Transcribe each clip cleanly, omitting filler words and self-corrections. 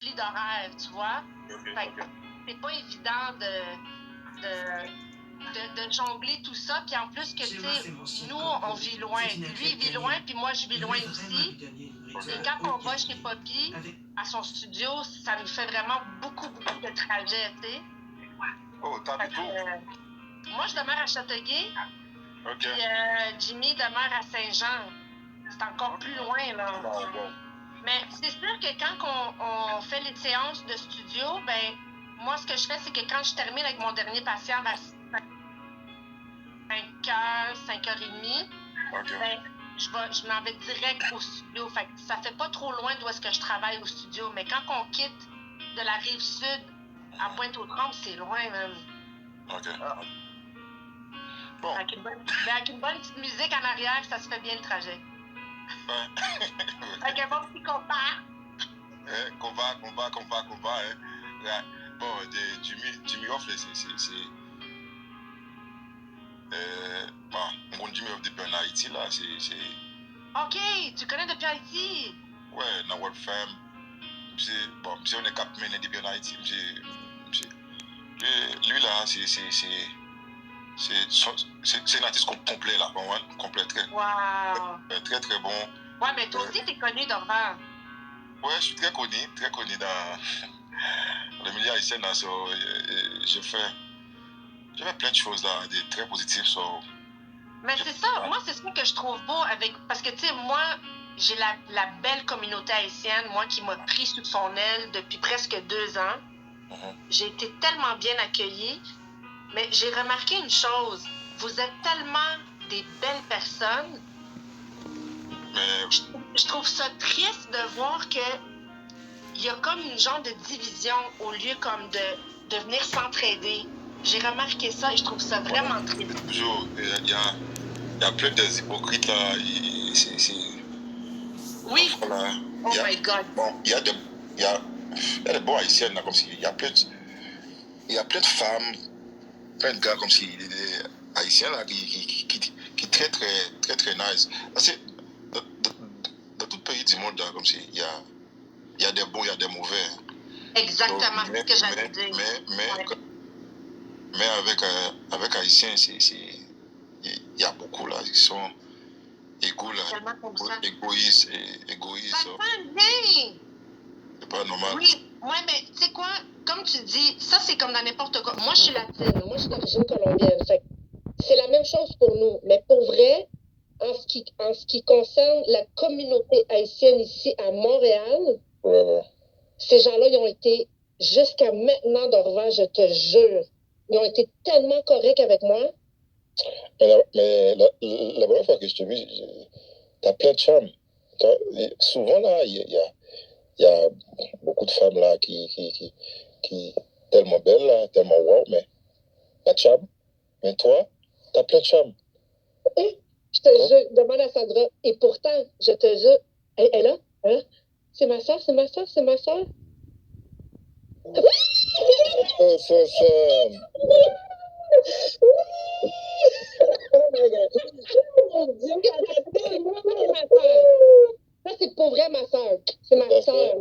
plis d'horaire, tu vois. Okay, Fait que c'est pas évident de jongler tout ça. Puis en plus que, tu sais, nous, on vit loin. Lui, il vit loin, puis moi, je vis loin aussi. Et quand on va chez Poppy, à son studio, ça nous fait vraiment beaucoup de trajets, tu sais. Oh, t'habites où? Moi, je demeure à Châteauguay. OK. Puis Jimmy demeure à Saint-Jean. C'est encore plus loin, là. Ah, bon. Mais c'est sûr que quand on fait les séances de studio, ben moi, ce que je fais, c'est que quand je termine avec mon dernier patient vers 5h, 5h30, OK. ben, je m'en vais direct au studio. Fait que ça fait pas trop loin d'où est-ce que je travaille au studio. Mais quand on quitte de la rive sud à Pointe-aux-Trembles, c'est loin, même. OK. Bon. Avec une bonne petite musique en arrière, ça se fait bien le trajet. Ouais. Avec un bon petit compas. Combat, hein. Yeah. Bon, Jimmy Off, c'est bon, Jimmy Off depuis en Haïti, là, c'est... OK, tu connais depuis Haïti? Ouais, dans World Fam. Bon, on est cap mené depuis en Haïti. Lui, là, c'est un artiste complet, là, bon, complet, très, wow. Très, très bon. Ouais, mais toi aussi, t'es connu, Dorval. Ouais, je suis très connu dans le milieu haïtien, là, j'ai fait plein de choses, là, des très positives, Mais c'est ça, moi, c'est ça que je trouve beau parce que, tu sais, moi, j'ai la belle communauté haïtienne, moi, qui m'a pris sous son aile depuis presque 2 ans. J'ai été tellement bien accueillie, mais j'ai remarqué une chose, vous êtes tellement des belles personnes. Mais... Je trouve ça triste de voir que il y a comme une genre de division au lieu comme de venir s'entraider. J'ai remarqué ça et je trouve ça vraiment triste. Toujours, il y a plein d'hypocrites là. Oui. Là, oh my God. Bon, il y a des bons haïtiennes là, comme si il y a plein de femmes, plein de gars comme si des haïtiens là qui très nice. Parce que dans tout pays du monde là, comme si il y a des bons, il y a des mauvais. Exactement, c'est ce que j'allais dire. Mais avec haïtiens, il y a beaucoup là, ils sont égaux là, égoïstes. Ça bien. C'est pas normal. Oui, ouais, mais tu sais quoi, comme tu dis, ça c'est comme dans n'importe quoi. Moi je suis latine, moi je suis d'origine colombienne. C'est la même chose pour nous. Mais pour vrai, en ce qui concerne la communauté haïtienne ici à Montréal, ces gens-là, ils ont été, jusqu'à maintenant, Dorval, je te jure, ils ont été tellement corrects avec moi. Mais la première fois que je te vis, t'as plein de femmes. Souvent, là, il y a beaucoup de femmes là qui tellement belles, là, tellement wow, mais pas de charme. Mais toi, t'as plein de charme. Et je te jure, demande à Sandra. Et pourtant, je te jure, elle est là, hein? C'est ma soeur. Ça, c'est pour vrai ma soeur. C'est ma soeur.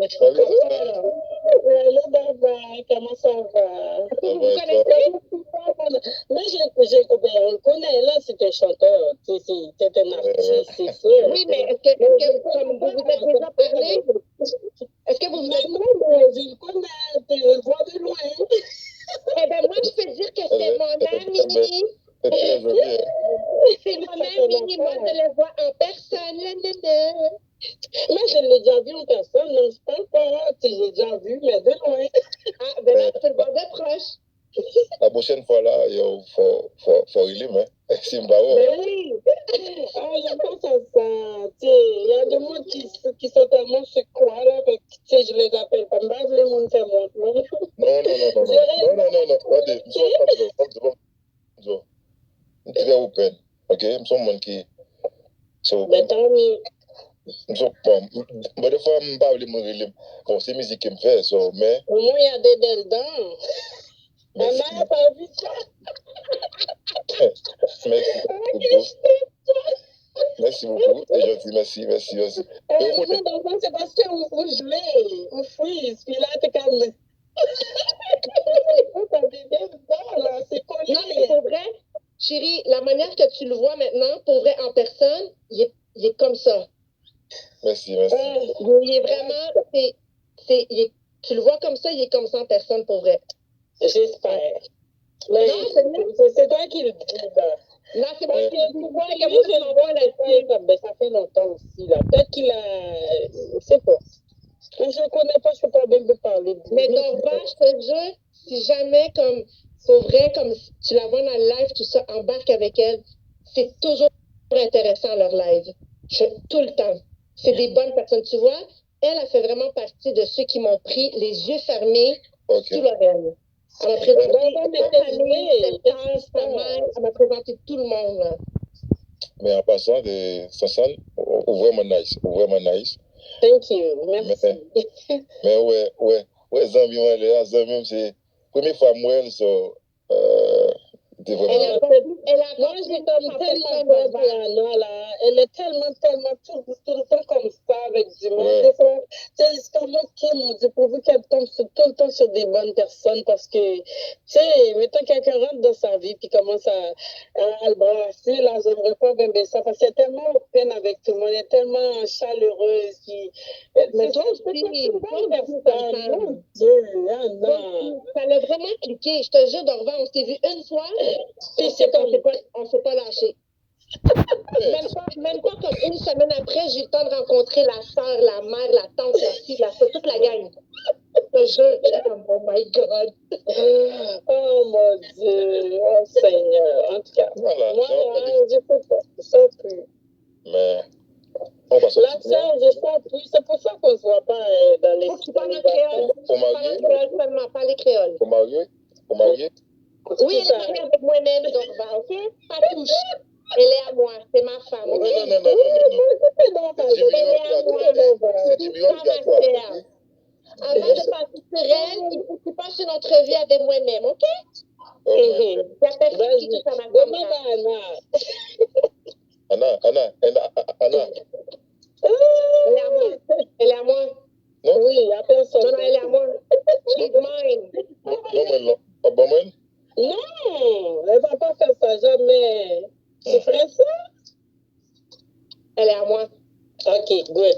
Comment ça va? Vous connaissez? Mais je connais, là, c'est un chanteur. C'est un artiste, c'est sûr. Oui, mais est-ce que comme vous vous êtes déjà parlé? Est-ce que vous je le connais, je le vois de loin. Eh bien, moi, je peux dire que c'est mon ami. C'est mon ami, moi, je le vois en personne. Mais je l'ai déjà vu en personne, non, je pense pas. Je l'ai déjà vu, mais de loin. Ah, ben là, tu le vois de proche. La prochaine fois, là, il faut y aller, mais c'est un barreau. Ben oui. Je pense à ça. Il y a des mots qui sont tellement secrets, là, je les appelle pas. Je les montre faire mon. Non. Je suis très open, ok? Je suis un monde qui... Mais tant mieux. Mais des fois, je ne parle pas de c'est musique qui me fait, mais... Au moins, il y a des belles dents. On n'a pas vu ça. Merci. Merci beaucoup. C'est gentil. Merci. Non, dans le fond, c'est parce qu'on vous gelez, on freeze, puis là, t'es comme... Non, mais pour vrai, chérie, la manière que tu le vois maintenant, pour vrai, en personne, il est comme ça. Merci. Il est vraiment, tu le vois comme ça, il est comme ça en personne, pour vrai. J'espère. Mais non, c'est toi qui le dis, là. Non, c'est moi qui le dis. Moi, je le vois là-dessus, comme, ben, ça fait longtemps aussi, là. Peut-être qu'il a... Je sais pas. Je ne connais pas, je peux pas même parler. Mais Dorva, je te jure, si jamais, comme, pour vrai, comme tu la vois dans le live, tout ça, embarque avec elle, c'est toujours intéressant leur live. Tout le temps. C'est des bonnes personnes. Tu vois, elle a fait vraiment partie de ceux qui m'ont pris les yeux fermés sous l'oreille. Elle m'a présenté sa famille, sa soeur, sa mère, elle m'a présenté tout le monde. Là. Mais en passant, Sasan, vraiment nice. Thank you, merci. Mais ouais, Zambie, Zambie, c'est la première fois moi, elle moi, j'ai comme tellement peur pour Anna, là. Elle est tellement tout le temps comme ça avec du monde. Des fois, c'est comme ok, mon Dieu, pourvu qu'elle tombe tout le temps sur des bonnes personnes parce que, tu sais, mettons quelqu'un rentre dans sa vie puis commence à le brasser, là, j'aimerais pas bien ça parce qu'elle est tellement peine avec tout le monde, elle est tellement chaleureuse. Mais toi aussi, mon Dieu, Anna. Ça l'a vraiment cliqué. Je te jure, Dorva, on s'est vu une fois, puis on s'est pas lâché. Même pas comme une semaine après, j'ai eu le temps de rencontrer la soeur, la mère, la tante, la fille, la soeur, toute la gang. Je te jure, comme, oh my God. Oh mon Dieu, oh Seigneur. En tout cas, voilà, moi, je peux pas. Je sens plus. Mais on va sortir. La sœur, je sens plus. C'est pour ça qu'on ne se voit pas dans les... Tu parles en créole. Au marié? Seulement, pas les créoles. Au marié? Oui, elle est mariée avec moi-même, Dorva, ok? Pas touche. Elle est à moi, c'est ma femme. Non. Elle est à moi. C'est pas ma sœur. Avant de passer sur elle, il faut que tu passes une entrevue avec moi-même, ok? J'appelle qui ça m'a Anna. Elle est à moi. Non? Oui, il y a personne. Non, elle est à moi. She's mine. Non, elle va pas faire ça, jamais. Tu ferais ça? Elle est à moi. Ok, good.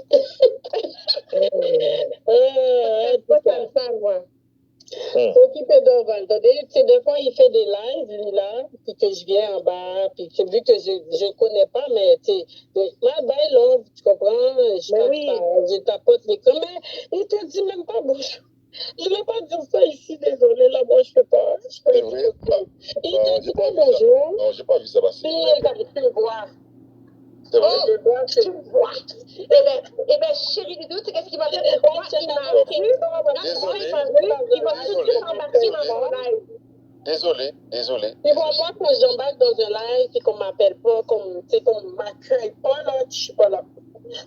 Pas comme ça, moi. Occupé d'Orval. Des fois, il fait des lives, lui, là, puis que je viens en bas, puis que vu que je ne connais pas, mais tu sais, bye love, tu comprends? Je tapote les commentaires. Il te dit même pas bonjour. Je ne vais pas dire ça ici, désolé, là, moi, je ne peux pas. C'est vrai? Il te dit pas bonjour. Non, j'ai pas vu ça passer. Puis, tu le vois. C'est vrai? Tu vois. Eh bien, chérie Didou, tu sais qu'est-ce qu'il m'a fait? Il m'a tout de suite embarqué dans son live. Désolé. Et bon, moi, quand j'embarque dans un live et qu'on m'appelle pas, qu'on m'accueille pas, là, je suis pas là.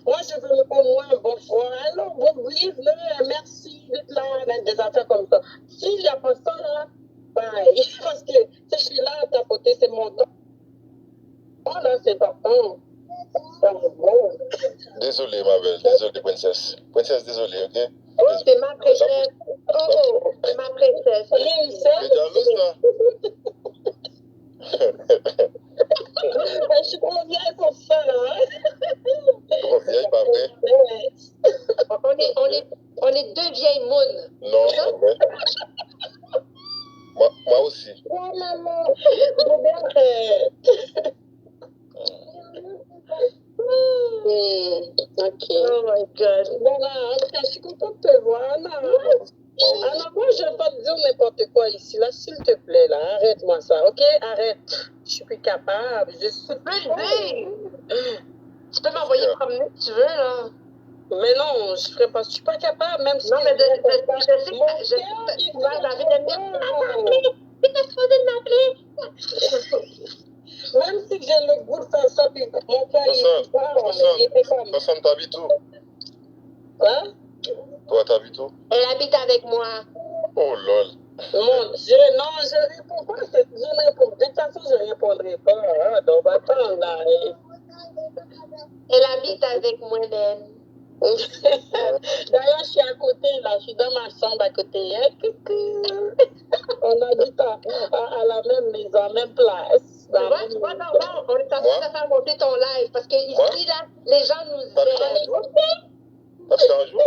Moi, je veux au moins un bonsoir. Alors, bon, oui, merci d'être là, des affaires comme ça. S'il n'y a pas ça, là, bye. Parce que je suis là à tapoter, c'est mon temps. Oh, là, c'est important. Bon. Désolé, ma belle. Désolé, princesse. Princesse, désolé, ok? C'est ma princesse. Oh, c'est ma princesse. T'es jalouse, là? Je suis trop vieille pour ça, là. Trop vieille, pas vrai? On est deux vieilles mounes. Non, pas vrai. Moi aussi. Ouais, maman. Ok. Oh my God. Voilà, en tout cas, je suis contente de te voir, Anna. Anna, moi, je ne vais pas te dire n'importe quoi ici, là, s'il te plaît, là. Arrête-moi ça, ok? Arrête. Je suis plus capable. Tu peux m'envoyer promener si tu veux, là. Mais non, je ferai pas. Je suis pas capable, même si. Non, mais je sais que tu vas dans une amie. T'es supposé de m'appeler. Même si j'ai le goût de faire ça, puis mon cœur, il était comme. Personne t'habite où? Quoi? Toi, t'habites où? Elle habite avec moi. Oh, lol. Mon Dieu, non, je réponds pas. De toute façon, je répondrai pas. Hein, donc, attends, là. Elle habite avec moi-même. D'ailleurs, je suis à côté, là. Je suis dans ma chambre à côté. Hein? Coucou. On habite à la même maison, même place. Tu vois, non, on est en train de faire monter ton live. Parce que ici, là, les gens nous aiment. T'habites à Anjou?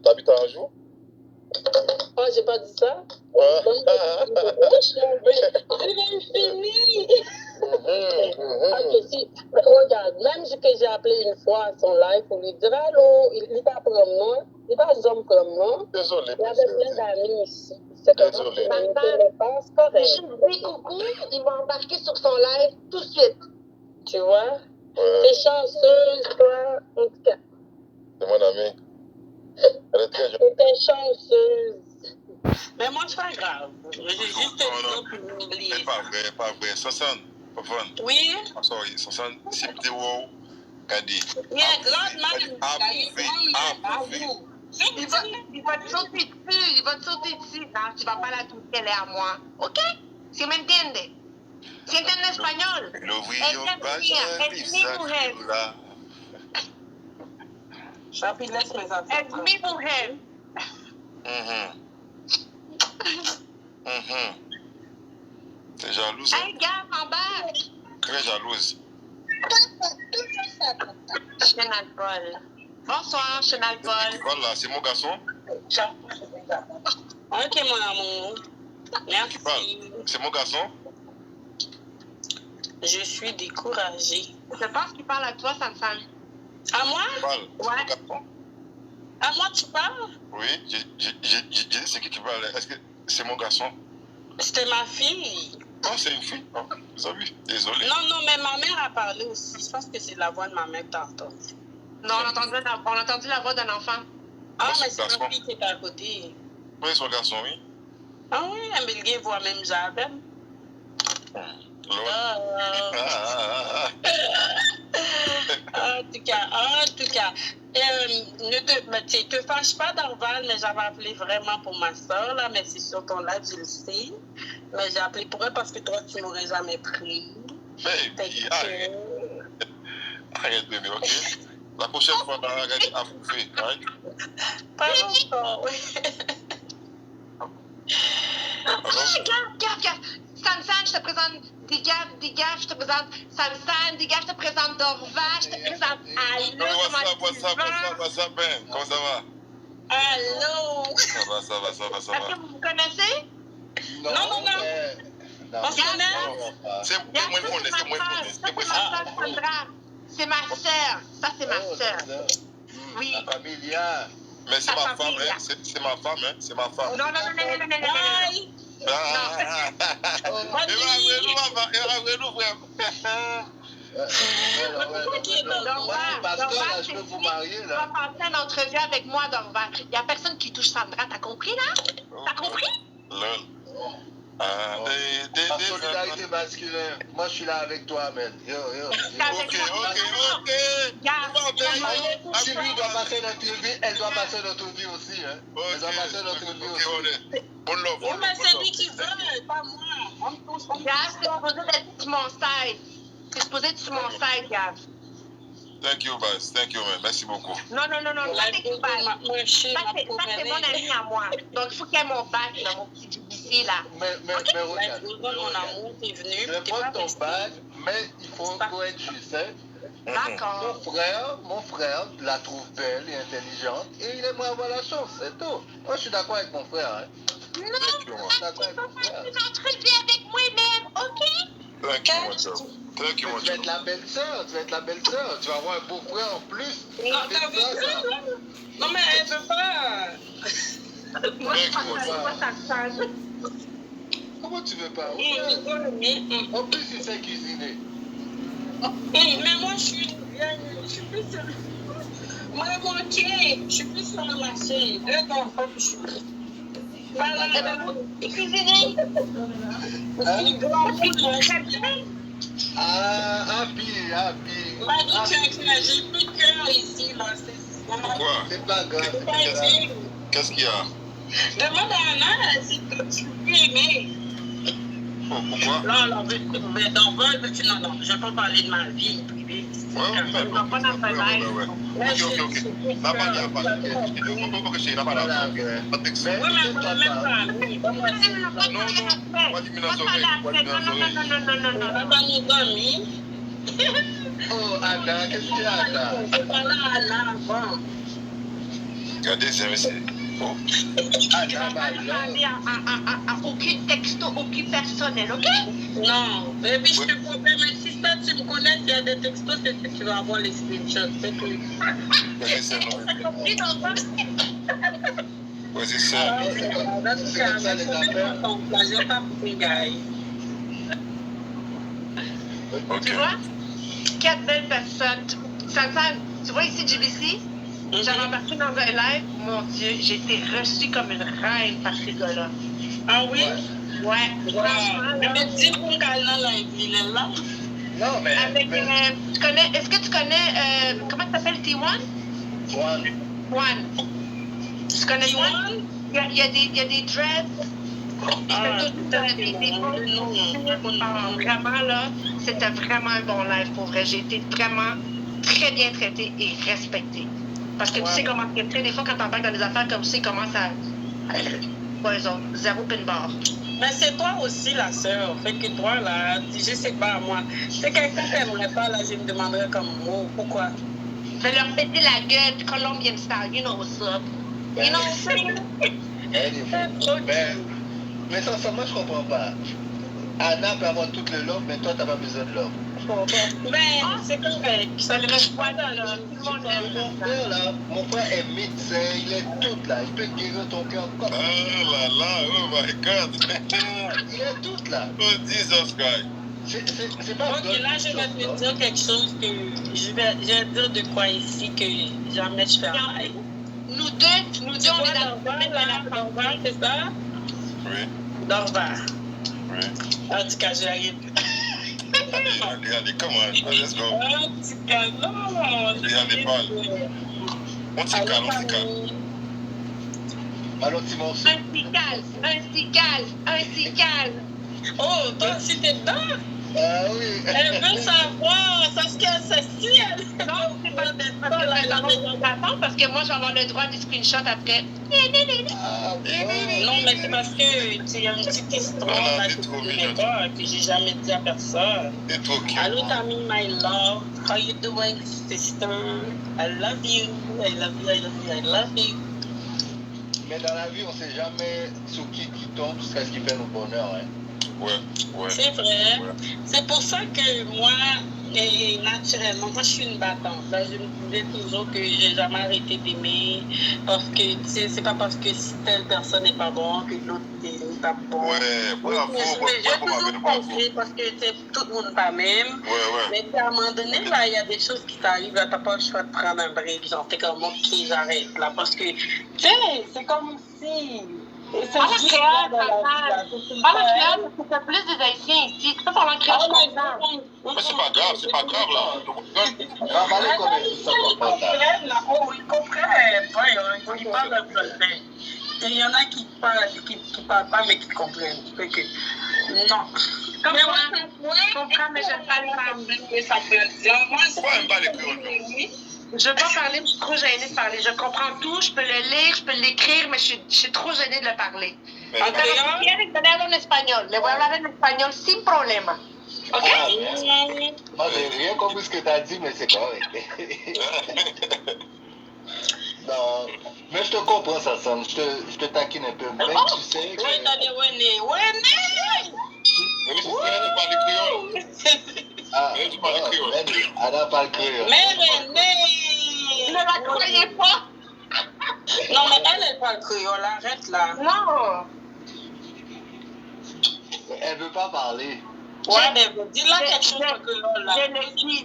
T'habites à Anjou? Oh, j'ai pas dit ça? Ouais. C'est fini! Ok, si, regarde, même que j'ai appelé une fois à son live pour lui dire allô, il n'est pas comme moi, il n'est pas homme comme moi. Désolé. Il y avait plein d'amis ici. C'est Désolé. c'est correct. J'ai dit coucou, il m'a embarqué sur son live tout de suite. Tu vois? Ouais. T'es chanceuse, toi, en tout cas. C'est mon ami. Elle est très jolie. T'es chanceuse. Mais moi, c'est pas grave. J'ai juste un peu oublié. C'est pas vrai. Sosan, Oui? sorry, Sosan, c'est vidéo, Kadi. Il y a grande man. Il va te sauter dessus, il va te sauter dessus. Non, tu vas pas la toucher, elle est à moi. Ok? Si m'entiendes? Si entiendes espagnol? Es mi mujer. Chapi, laisse mes affaires. Es mi mujer. T'es jalouse? Hein? Hey, gars, en bas. Très jalouse. Chenal Paul. Bonsoir, Chenal Paul. Voilà, c'est mon garçon. Ok, mon amour. Merci. C'est mon garçon. Je suis découragée. Je pense qu'il parle à toi, Samson. À moi? Ouais. À moi, tu parles? Oui, j'ai dit c'est qui parle. Est-ce que c'est mon garçon? C'était ma fille. Non, c'est une fille. Oh, vous avez vu? Désolé. Non, mais ma mère a parlé aussi. Je pense que c'est la voix de ma mère que t'as entendue. Non, on a entendu la voix d'un enfant. Ah, mais c'est ma fille qui est à côté. Oui, son garçon, oui. Ah oui, un belge voit même Jabel. En tout cas, ne te fâche pas d'Orval, mais j'avais appelé vraiment pour ma soeur, là, mais c'est sur ton live, je le sais. Mais j'ai appelé pour elle parce que toi, tu m'aurais jamais pris. Baby, arrête, bébé, ok? La prochaine fois, on va arrêter à bouffer, right? Pas encore, oui. Gaffe. Samson, je te présente des gaffes, je te présente Samson, des gaffes, je te présente Dorva, je te présente Allô, What's up, Ben? Comment ça va? Allô? Ça va. Est-ce que vous vous connaissez? Non. On se connaît? C'est moi le connais, c'est moi le Ça, c'est ma soeur, Sandra. C'est ma soeur. Ça, c'est ma soeur. Oui. La familia. Mais c'est ma femme, hein? C'est ma femme, hein? C'est ma femme. Non. Je peux vous marier, là. Tu vas passer une entrevue avec moi, Dorva. Il n'y a personne qui touche Sandra. T'as compris, là? T'as compris? La solidarité masculine. Moi, je suis là avec toi, man. Yo. Ok. Si lui doit passer notre vie, elle doit passer notre vie aussi. Hein. Elle doit passer notre vie aussi. Bon love. Oui, mais c'est lui qui veut, pas moi. Gav, c'est supposé être sur mon side. C'est supposé être sur mon side, Gav. Thank you, Baz. Thank you, man. Merci beaucoup. Non. Ça, c'est tout bas. Ça, c'est mon ami à moi. Donc, il faut qu'il y ait mon bac, là, mon petit BBC, là. Mais regarde. Mon amour, t'es venu. Je vais prendre ton bac, mais il faut être juste. Hein. D'accord. Mon frère la trouve belle et intelligente et il aimerait avoir la chance, c'est tout. Moi, je suis d'accord avec mon frère. Hein. Non, tu vas faire une entrevue avec moi-même, ok? Thank you, mon job. Tu vas être la belle-sœur, tu vas avoir un beau frère en plus. Non, t'as vu ça? Non, mais elle veut pas. Moi, je pense pas ça change. Comment tu veux pas? En plus, il sait cuisiner. Mais moi, je suis plus sur... Moi, ok, je suis plus sur le marché. 2 enfants, je suis plus... Cuisiner. Happy. J'ai plus de cœur ici, là. Pourquoi? C'est pas grave. Qu'est-ce qu'il y a? Demande à Anna si tu peux aimer. Pourquoi? Non, mais dans Vol, non, je ne vais pas parler de ma vie privée. Ouais, pas dans ta live. Ok. La manière pas. On peut pas que c'est la manière. Oui, mais on n'est même pas amis. Non, moi, dis-moi dans l'oreille. On n'a pas nos amis. Oh, Anna, qu'est-ce qu'il y a, Anna? C'est pas là, Anna, avant. Regardez, c'est... Oh. Tu vas pas demander à aucun texto, aucun personnel, ok? Non, et puis je te promets, mais si ça tu me connais, s'il y a des textos, c'est que tu vas avoir les screenshots, c'est tout. T'as compris dans ça? Ouais, c'est ça. Dans tout cas, mais faut mettre en place, j'ai pas pris, guys. Tu vois? 4 belles personnes. Tu vois ici, GBC? J'avais embarqué dans un live. Mon Dieu, j'ai été reçue comme une reine par ces gars-là. Ah oui? Ouais. Franchement, là. Mais dis mon canal là, il est là. Non, mais... Avec, est-ce que tu connais, comment tu t'appelles, T1? One. Tu connais One? Il y a des dreads. Vraiment, là, c'était vraiment un bon live pour vrai. J'ai été vraiment très bien traitée et respectée. Parce que tu sais comment c'est. Des fois, quand t'embarques dans des affaires comme ça, ils commencent à. Pas eux autres. Zéro pin bar. Mais c'est toi aussi la sœur. Fait que toi, là, je sais pas, moi. C'est quelqu'un qui n'aimerait pas, là, je me demanderais comme mot. Pourquoi? Je vais leur péter la gueule, Colombian style. You know what's up. You know what I'm saying? Mais sincèrement, je comprends pas. Anna peut avoir tout le love, mais toi, t'as pas besoin de love. Mais c'est correct. Ça ne reste pas dans le monde. Mon frère est médecin, il est tout là. Il peut guérir ton cœur comme ça. Oh là là, oh my God. Il est tout là. Oh, Jesus Christ. C'est pas Ok, là, je vais te dire quelque chose que je vais dire de quoi ici que jamais je fais un live. Nous deux, on est dans Dorval, c'est ça? Oui. Dorval. Oui. En tout cas, j'arrive. Allez, come on. Let's go. En tout cas, non. Allez, parle. On s'y calme. Alors, tu m'en sais. Un cigale. Oh, toi aussi, t'es dedans? Ah oui. Elle veut savoir, ça ce qu'elle s'assied. Non, c'est pas parce que moi, j'ai avoir le droit du screenshot après. Non, mais c'est parce que tu as une petite histoire là que tu ne connais pas, que j'ai jamais dit à personne. C'est trop cute. Allô, Tammy, my love. How you doing, sister? I love you. I love you, I love you, I love you. Mais dans la vie, on sait jamais sur qui tombe jusqu'à ce qui fait nos bonheurs. Hein. Ouais. C'est vrai. Ouais. C'est pour ça que moi, naturellement, moi je suis une battante. Là, je me disais toujours que j'ai jamais arrêté d'aimer. Parce que, tu sais, c'est pas parce que si telle personne n'est pas bon que l'autre n'est pas bon. Ouais, bravo. J'ai toujours compris parce que tout le monde pas même. Ouais. Mais à un moment donné, là, il y a des choses qui t'arrivent, là, t'as pas le choix de prendre un break. Genre, t'es comme, ok, j'arrête là. Parce que, tu sais, c'est comme si. Parle en créole, c'est plus des Haïtiens ici. Tu peux parler en créole, je comprends. Mais c'est pas grave là. Ravalez comme ça. Ils comprennent, ils parlent un peu. Et il y en a qui parlent pas, mais qui comprennent. Fait que, non. Comme moi, je comprends, mais je ne parle pas. Ça peut dire. Moi, je pas les créoles. Je ne veux pas parler, je suis trop gênée de parler. Je comprends tout, je peux le lire, je peux l'écrire, mais je suis trop gênée de le parler. ¿En créole? Quieren tenerlo en español. Le voy a hablar en español sin problema. ¿Ok? Moi, j'ai rien compris ce que tu as dit, mais c'est correct. Non, mais je te comprends, ça, Sam. Je te taquine un peu. Mais tu sais que... Oui, t'as dit René. Mais tu parles créole. Tu parles créole. Anna parle créole. Mais René! Ne la croyez pas! Non, mais elle parle créole. Arrête là. Non! Elle veut pas parler. Ouais, mais dis-la quelque chose en créole là. Je le suis dit,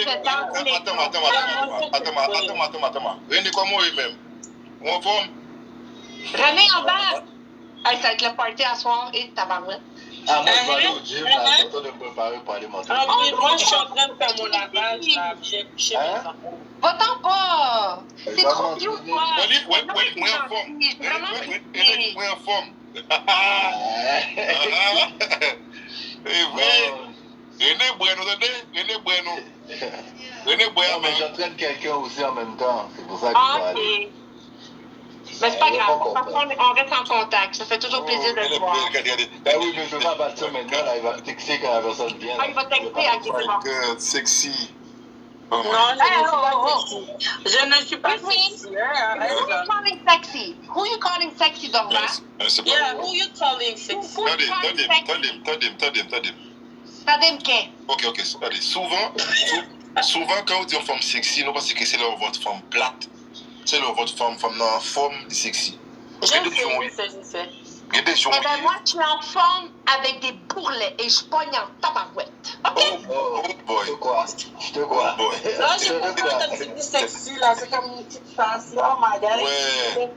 Attends. René, comment lui-même? On forme? René en bas! Hey, ça va être le party à soir et tabarouette. Ah, moi, je vais aller au gym, là, je suis en train de me préparer pour aller m'entraîner. Ah oui, moi, je suis en train de faire mon lavage, là, j'ai couché mes enfants. Va-t'en pas! C'est trop cute, quoi! Oui, en forme. René Bueno, René Bueno. René Bueno. Non, mais j'entraîne quelqu'un aussi en même temps. C'est pour ça que je dois aller. Mais c'est pas grave, on reste en contact. Ça fait toujours plaisir de te voir. Ben oui, mais je ne peux pas partir maintenant. Là, il va me texter quand la personne vient. Ah, il va texter, ok, c'est bon. Sexy. Non, je ne suis pas sexy. Who you calling sexy? Who you calling sexy, Dorva? Yeah, who you calling sexy? Tadim, ok. Allez, souvent quand on dit une femme sexy, nous pensons que c'est votre femme plate. C'est votre femme en forme de sexy. Je sais. Eh bien, moi, je suis en forme avec des bourrelets et je pogne en tabarouette. OK? Oh boy. Je te crois. Non, je comprends quand tu dis sexy, là. C'est comme une petite face. Oh my God. Ouais.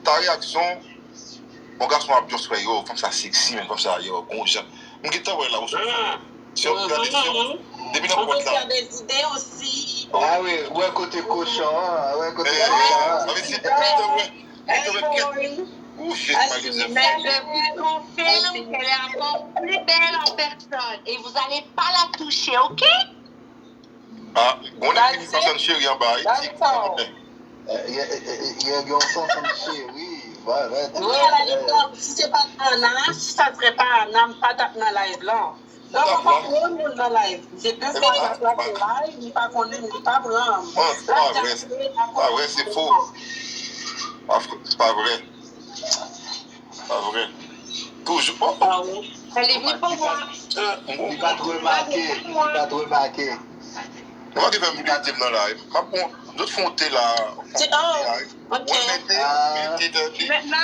Ta réaction, mon garçon a bien soigné, comme ça sexy, mais comme ça, yo, bon, j'aime. On peut faire des idées aussi. Ah oui, ouais, côté cochon. Ouais, côté Mais je vous confirme qu'elle est encore plus belle en personne et vous n'allez pas la toucher, OK? Ah, on a une personne chérie en bas. Il y a un garçon comme chérie. Oui, à la limite, si c'est pas Anna, si ça ne serait pas Anna, pas dans la live là. Donc, on va prendre le monde dans la live. J'ai deux fois la place de live, il n'est pas connu, il n'est pas vraiment. Ah ouais, c'est faux. C'est pas vrai. Pas vrai. Toujours. Elle est venue pour moi. Il va te remarquer. Moi qui vais me dire dans la live. D'autres font là. Ok. Maintenant,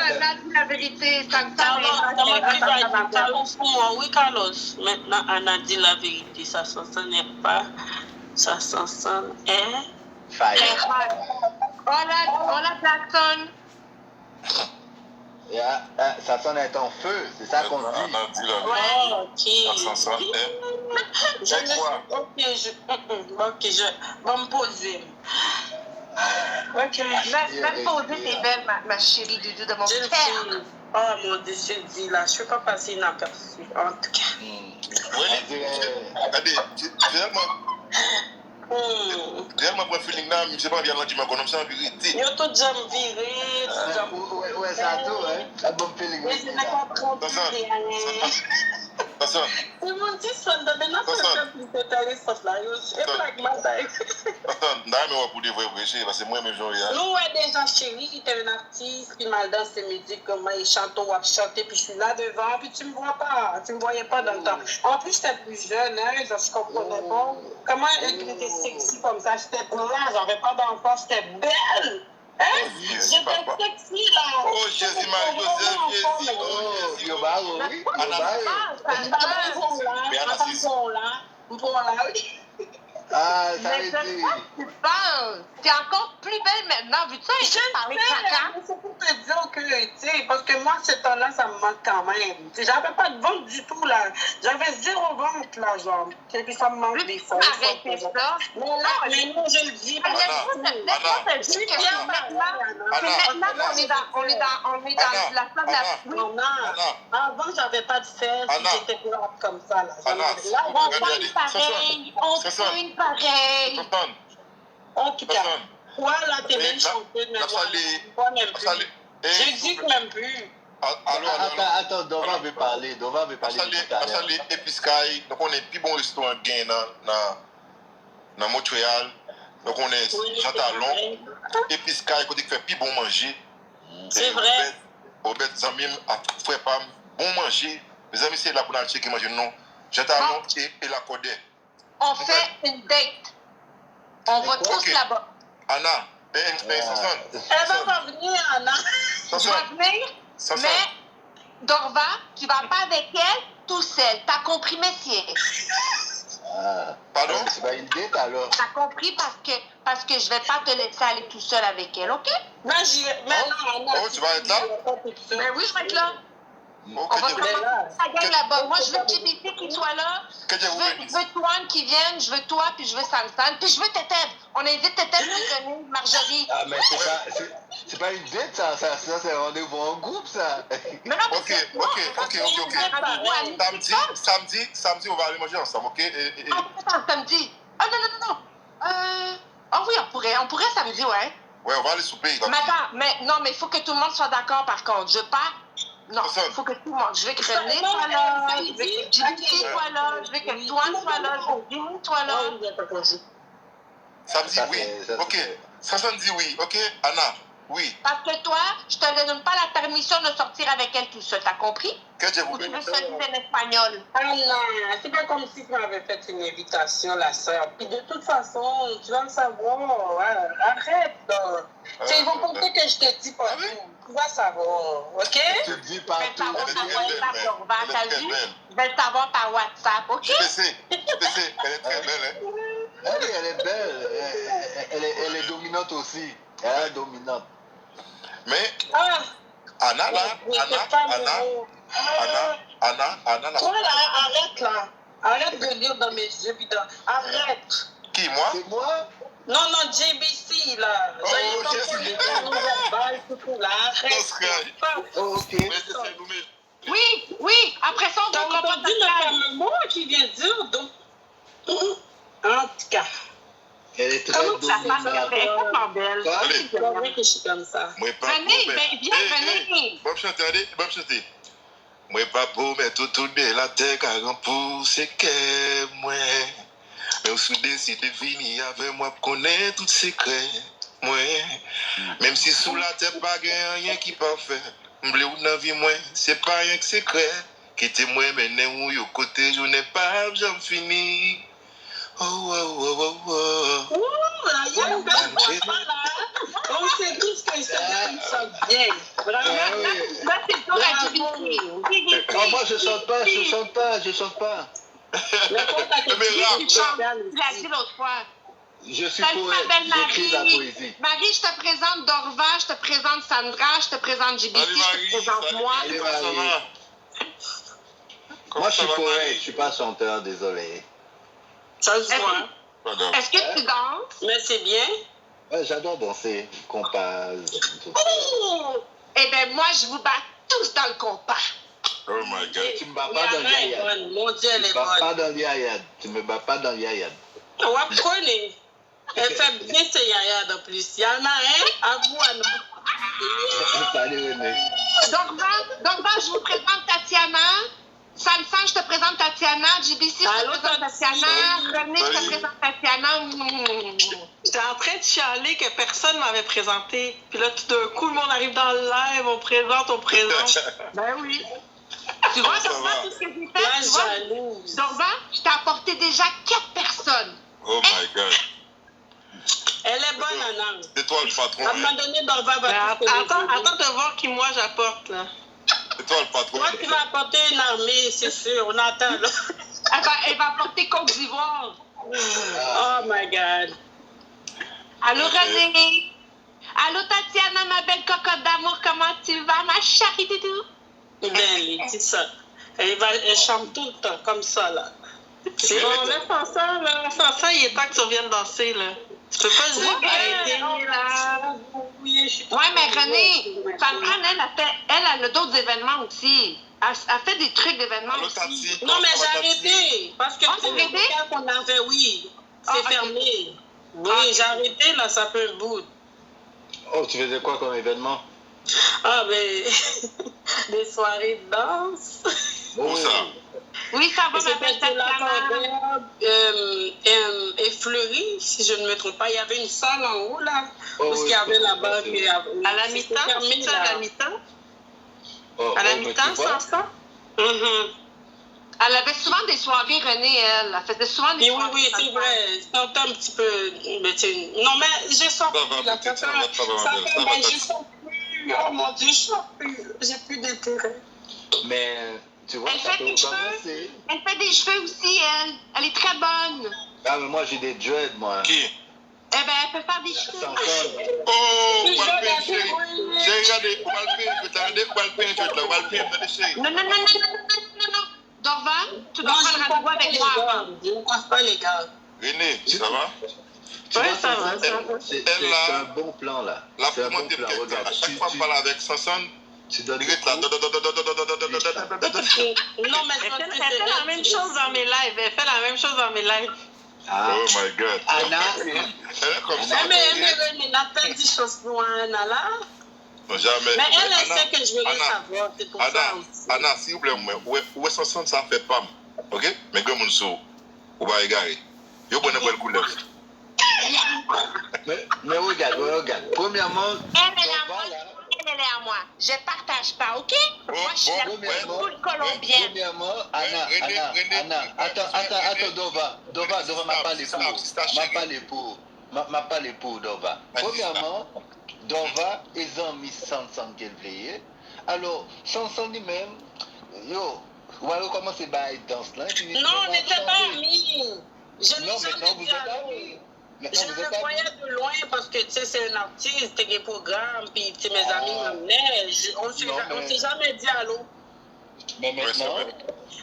elle a dit la vérité. Oui, Carlos. Maintenant, elle a dit la vérité. Ça s'en n'est pas. Ça s'en est. Fire. Hola, Jackson. Ça sonne est en feu, c'est ça qu'on dit. Ok. Ça sonne Ok, je vais me poser. Ok. Même poser, t'es belle, ma chérie Doudou de mon cœur. Oh mon Dieu, je dis là, je ne peux pas passer inaperçu. En tout cas. Oui, regardez, réellement, pour feeling là, je ne sais pas bien l'anti comme ça en vérité. Yo tout jam viré, ouais, ça tout, hein. La bonne feeling. Mais je n'ai pas trop Ça c'est mon petit son de maintenant, ça plus de tarifs là. C'est like my life. Attends, pour des vrais parce que moi, mes gens, nous, déjà chérie, qui était un artiste, qui m'a dansé, me dit comment il chante ou a chanté, puis je suis là devant, puis tu me vois pas, tu me voyais pas dans le temps. En plus, j'étais plus jeune, hein, je comprenais pas. Comment elle était sexy comme ça, j'étais blanc, j'avais pas d'enfant, j'étais belle. Hein? J'étais sexy là. Oh, Jésus-Marie, Joseph, Yo, bah, oui. Ah, ça veut dire. Tu penses? T'es encore plus belle maintenant, vu ça? Je parler caca. C'est pour te dire que, tu sais, parce que moi, ce temps-là, ça me manque quand même. J'avais pas de ventre du tout, là. J'avais 0 ventre, là, genre. Et puis ça me manque des fois. Arrêtez ça. Mais là, maintenant, je le dis. Laisse-moi te dire que maintenant qu'on est dans la femme la plus. Avant, j'avais pas de fesses, j'étais plate comme ça, là. Là, on pogne pareil, on pogne pareil. En tout cas, voilà, t'es bien chanteuse, mais moi même plus. J'existe même plus. Attends, Dova veut parler. Dova veut parler. Parce que Episcaï, donc on est plus bon restaurant gain dans Montréal. Donc on est Chantalon. Episcaï, côté qui fait plus bon manger. C'est vrai. Robert Zamim a fait pas bon manger. Mes amis, c'est là pour aller checker manger non. Chantalon et la Codé. On fait une date. On va tous là-bas. Anna, elle va pas venir, Anna. Tu vas venir, mais Dorva, tu vas pas avec elle tout seul. T'as compris, messieurs? Pardon? C'est pas une date alors. T'as compris parce que je vais pas te laisser aller tout seul avec elle, ok? Non, Anna. Oh, tu vas être là? Ben oui, je vais être là. On va commencer la gang là-bas. Moi, je veux JBC qui soit là. Je veux Toine qui vienne. Je veux toi, puis je veux Sansan. Puis je veux Tétève. On invite Tétève, René, Marjorie. Ah, mais c'est pas une date, ça c'est un rendez-vous en groupe, ça. Mais non, Ok. Samedi, on va aller manger ensemble, ok? Attends, samedi. Ah, non. Ah oui, on pourrait samedi, ouais. Ouais, on va aller souper. Mais il faut que tout le monde soit d'accord, par contre. Je pars. Non, il faut que tout le monde. Je veux que René soit là, je veux que JBC soit là, je veux que Toine soit là, je veux que Jimmy soit là. Samedi, oui. Ok. Samedi, oui. Ok. Anna, oui. Parce que toi, je te donne pas la permission de sortir avec elle tout seul, t'as compris? Que Dieu vous Ou tu veux bénisse. sortir en espagnol? Ah non, c'est pas comme si tu m'avais fait une invitation, la sœur. Puis de toute façon, tu vas le savoir. Arrête, donc. Ils vont penser que je te dis pas tout. Tu vas savoir, ok? Tu te dis pas tout. Je vais le savoir par WhatsApp, ok? Je sais, elle est très belle, hein? Oui, elle est belle. Elle est dominante aussi. Elle est dominante. Mais, Ah, Anna, là, Anna, là. toi là, arrête là. Arrête de lire dans mes yeux, putain. Arrête. Qui, moi? C'est moi? Non, JBC là. Oh, Arrête. Oh, ok. Oui, après ça, on va T'as entendu le mot qui vient dire donc. En tout cas. Elle est très Comment ça passe? dominante. Elle est tellement belle. Allez. C'est vrai que je suis comme ça. René, viens, René. Bob chanter. Moi, pas beau, mais tout bien la terre, car pour c'est que moi. Mais on se décide de venir avec moi pour connaître tout secret. Moi, même si sous la terre, pas rien qui parfait. M'blé ou dans vie, moi, c'est pas rien que secret. Quittez moi, mais n'est où yo côté, je n'ai pas, j'en finis. Oh. Ouh, là, il y a une belle voix là. On sait tous que ça bien. Vraiment. Là, c'est pour la JBC. Oh, moi, je chante pas. Mais quand t'as Mais quelque chose, Tu l'as dit l'autre fois. Je suis Salut ma poète. belle J'écris la Marie. poésie. Marie, je te présente Dorva, je te présente Sandra, je te présente JBC, Salut, je Marie. te présente Salut, moi. Salut, Comment ça Marie. va? Moi, je suis Comment ça va, poète. Marie? Je suis pas chanteur, désolé. ça se voit. Pas grave. Est-ce que tu danses? Mais c'est bien. Ouais, j'adore danser. Compas. Tout. Oh! Eh bien, moi, je vous bats tous dans le compas. Oh my God. Tu me bats pas dans Yana est l'yayad. bonne. Mon Dieu, elle Tu est me bats bonne. pas dans l'yayad. Tu me bats pas dans l'yayad. On va prendre. Elle fait bien ses yayades en plus. Yana, hein? À vous, à nous. Salut, René. Dorva, je vous présente Tatiana. Sansan, je te présente Tatiana. JBC, je te Allô, présente Tatiana. René, je te présente Tatiana. J'étais en train de chialer que personne ne m'avait présenté. Puis là, tout d'un coup, le monde arrive dans le live, on présente. Ben oui. Tu vois, Ça Dorva, va. tout ce que j'ai La fait, tu vois? jalouse. Dorva, je t'ai apporté déjà 4 personnes. Oh my God. Elle est bonne, Anna. C'est toi le patron. À un Hein? moment donné, Dorva Ben, va tout attends de voir qui moi j'apporte, là. C'est toi le patron. Toi, tu vas apporter une armée, c'est sûr. On attend, là. Elle va apporter Côte d'Ivoire. Oh my God. Allô, René. Allô, Tatiana, ma belle cocotte d'amour. Comment tu vas, ma chérie doudou? Ben, c'est ça. Elle chante tout le temps, comme ça, là. C'est bon, là, Sansan, là. Sansan, il est temps que tu reviennes danser, là. Tu peux pas juste arrêter, là. Ouais, mais René, Sandra, elle a d'autres événements aussi. Elle fait des trucs d'événements Allô, aussi. Tati. Non, mais Comment j'ai ça va, Tati? arrêté. Parce que Ah, c'est t'as arrêté? le qu'on avait, oui. C'est Ah, ok. fermé. Oui, Ah, ok. j'ai arrêté, là, ça fait un bout. Oh, tu faisais quoi comme événement? Ah, ben, des soirées de danse. Où ça? Oui, ça va, ma belle C'était la Tatiana. effleurée, si je ne me trompe pas. Il y avait une salle en haut, là, Oh, où oui, il y avait c'est là-bas. bon, puis, À la mi-temps, c'était fermé, c'est ça, à là. la mi-temps? Oh, À la mais mi-temps, tu vois, Sansan? Mhm. Elle avait souvent des soirées, René, elle. Elle faisait souvent des Oui, soirées. oui, c'est vrai. C'est un petit peu. Mais non, mais je sors Ça plus. va, Là, petite, ça ça va, fait- ça va, ça Mandel, fait- ça va, mais je Tati. sors plus. Oh mon Dieu, je sors plus. J'ai plus d'intérêt. mais tu vois, Elle ça fait peut des cheveux. recommencer. Elle fait des cheveux aussi, elle. Elle est très bonne. Ah, mais moi, j'ai des dreads, moi. Qui? Eh ben, elle peut faire des choses. Oh, on va le faire, chérie. Chérie, regardez, on va le faire. Je t'attendais, on va le faire, on va le faire, chérie. Non. Dorva, tu dois prendre rendez-vous avec moi avant. Je ne pense pas les gars. René, ça va? Oui, ça va. C'est un bon plan là. La C'est un pour bon plan. Regarde, à chaque fois qu'on parle avec Sanson, tu donnes il est là. Non, mais elle fait la même chose dans mes lives. Elle fait la même chose dans mes lives. Ah, oh my God. Anna, Elle est comme ça. Mais Nathan dit choses pour Anna là. Non, jamais. Mais elle sait que je veux le savoir. C'est pour ça aussi. Anna, s'il vous plaît, où est Sanson, ça fait pas. Ok? Mais comme on sait, on va égarer. Yo, bonne belle couleur. mais regarde. Premièrement, Elle est à moi. Je partage pas, ok? Moi, je suis la cool colombienne. Premièrement, Anna, attends, Dova m'a parlé pour Dova. Premièrement, Dova, ils ont mis Sanson qu'elle voulait. Alors, Sanson lui-même, yo, on va recommencer par la danse là. Non, on n'était pas amis. Je n'ai jamais dit à lui. Je le voyais de loin parce que tu sais, c'est un artiste, c'est des programmes, puis tu sais, mes amis m'amenaient. On ne s'est jamais dit allô. Mais maintenant.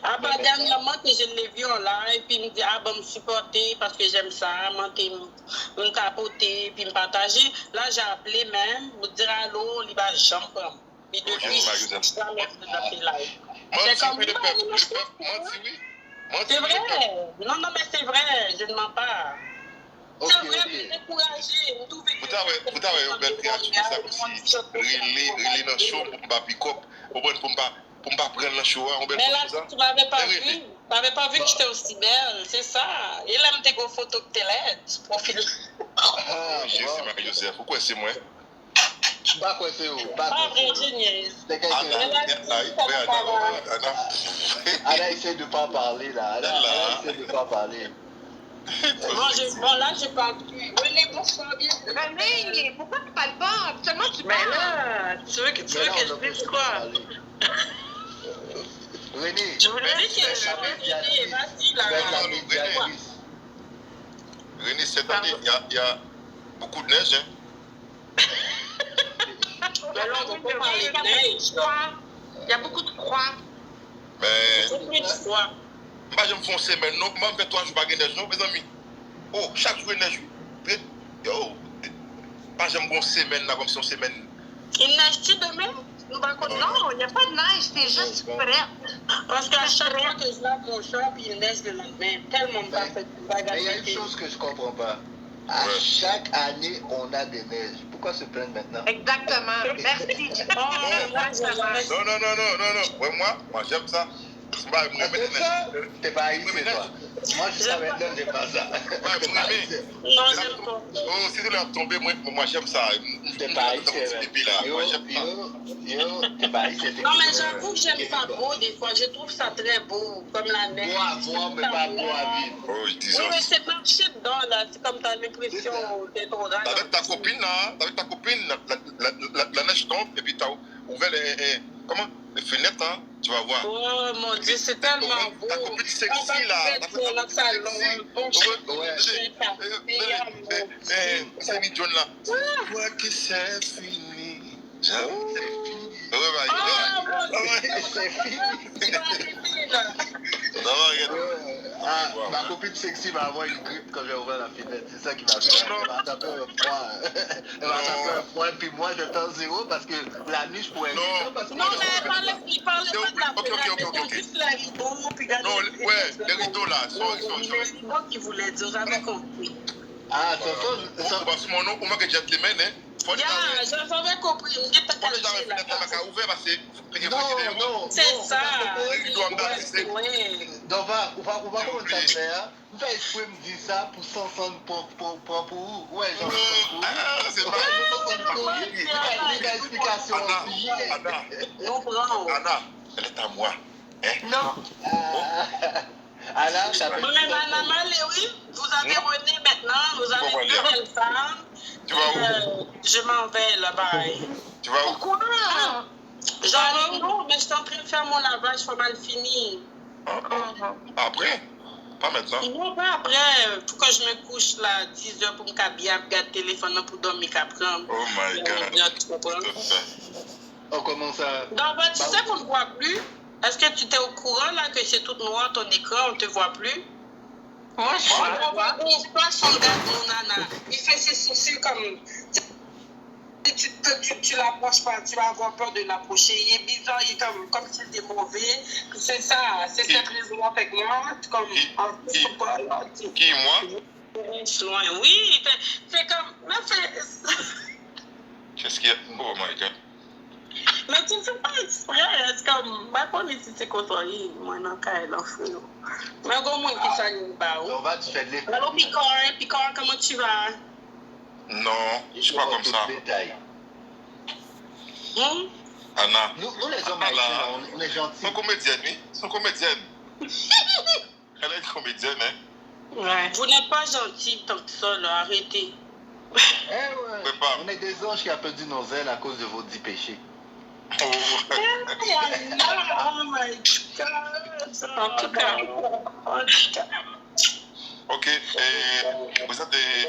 Ah, bah, dernièrement, que je l'ai vu en live, puis il me dit, ah, bah, me supporter parce que j'aime ça, me capoter, puis me partager. Là, j'ai appelé même, me dire allô, il va jamais. Puis depuis, je jamais fait live. C'est comme c'est vrai. Non, mais c'est vrai, je ne mens pas. C'est vrai, me décourager, me trouver. Vous avez une belle création, ça aussi. Relais dans le show pour ne pas pick-up, pour ne pas prendre le show. Mais là, tu ne m'avais pas vu. Tu n'avais pas vu que j'étais aussi belle, c'est ça. Il aime tes photos que tu es laide, tu profiles. Ah, c'est Marie-Joseph. Pourquoi c'est moi? Pas quoi c'est où? Pas vrai, génieuse. Anna essaie de pas parler là. Anna essaie de pas parler. Bon, là, je parle plus. René, bonsoir, bien. René, pourquoi tu parles pas? Absolument, tu parles. Mais là, tu veux que je dise quoi? René, je voulais dire qu'il y a vas-y, là. René, cette année, il y a beaucoup de neige, hein? Mais là, on peut parler de neige. Il y a beaucoup de froid. Mais. Beaucoup plus de froid. Moi, je me fais une semaine, non? Moi, je fais 3 jours pas de neige, non, mes amis? Oh, chaque jour, il neige. Yo, pas j'aime une semaine, là, comme si on semaine. Il neige-tu demain? Non, il n'y a pas de neige, c'est juste prêt. Parce qu'à chaque fois que je lave mon champ, puis il neige le lendemain. Tellement pas fait de bagage. Il y a une chose que je comprends pas. À chaque année, on a des neiges. Pourquoi se plaindre maintenant? Exactement. Merci. Non. Ouais, moi, j'aime ça. T'es pas haïtien, toi. Moi, jusqu'à maintenant, j'aime pas ça. Non, j'aime pas. Oh, si tu l'as tombé, moi, j'aime ça. T'es pas haïtien. Moi, j'aime ça. T'es pas haïtien. Non, mais j'avoue que j'aime pas beau des fois. Je trouve ça très beau, comme la neige. Moi, mais pas beau à vivre. Oh, je dis ça. Oui, mais c'est marché dedans, là. C'est comme t'as l'impression d'être au drap. Avec ta copine, là, la neige tombe, et puis t'as ouvert les fenêtres, hein, tu vas voir. Oh mon Dieu, c'est tellement beau. Ta copine sexy, là. Dans le salon, c'est mis John, là. Je vois que c'est fini. J'avoue, c'est fini. C'est fini. Ma copine sexy va avoir une grippe quand j'ai ouvert la fenêtre. C'est ça qui m'a fait. Elle va taper un froid. Elle va taper un froid. Puis moi, je perds zéro parce que la nuit, je pourrais. Non, mais il parlait pas de la fenêtre. Juste les rideaux. Non, ouais, les rideaux là. Les rideaux qui voulaient dire, j'avais compris. Ah, ça. Parce que mon nom, comment que gentleman, hein? J'avais compris. Non. C'est ça. Donc, on va commencer à faire. Vous faites exprès me dire ça pour s'entendre pour où? Ouais, genre. C'est pas une explication. Anna, elle est à moi. Non. Anna, mais Madame Léoui, vous avez René maintenant, vous avez une nouvelle femme. Tu vas où? Je m'en vais là-bas. Tu vas où? Pourquoi? Non, mais je suis en train de faire mon lavage, il faut mal finir. Après? Pas maintenant. Non, pas après. Tout quand je me couche là, 10 heures pour me bien regarder le téléphone pour dormir qu'après. Oh my God. On commence à... Donc, bah, tu sais qu'on ne voit plus. Est-ce que tu t'es au courant là que c'est tout noir ton écran, on ne te voit plus? Moi, je vois. On voit pas son gars, mon nana. Il fait ses sourcils comme... Tu l'approches pas, tu vas avoir peur de l'approcher. Il est bizarre, il est comme s'il était mauvais. C'est ça, c'est cette raison avec moi. Comme, qui, moi? Loin, oui, c'est comme... Qu'est-ce qu'il y a? Oh my God. Mais tu ne fais pas exprès, c'est comme... Ma connaissance, c'est côtoyer, moi, dans le cas, l'enfant. Mais il y a un monde qui s'anime pas. On va te faire de l'effort. Allô, Picard, comment tu vas? Non, je suis pas comme ça. Anna. Nous les hommes haïtiens, on est gentils. Sont comédiennes, oui. Sont comédiennes. Elle est comédienne, hein. Ouais. Vous n'êtes pas gentil tant que ça, là. Arrêtez. Eh ouais. On est des anges qui a perdu nos ailes à cause de vos 10 péchés. Oh. Oh my God. En tout cas. Ok, vous êtes des...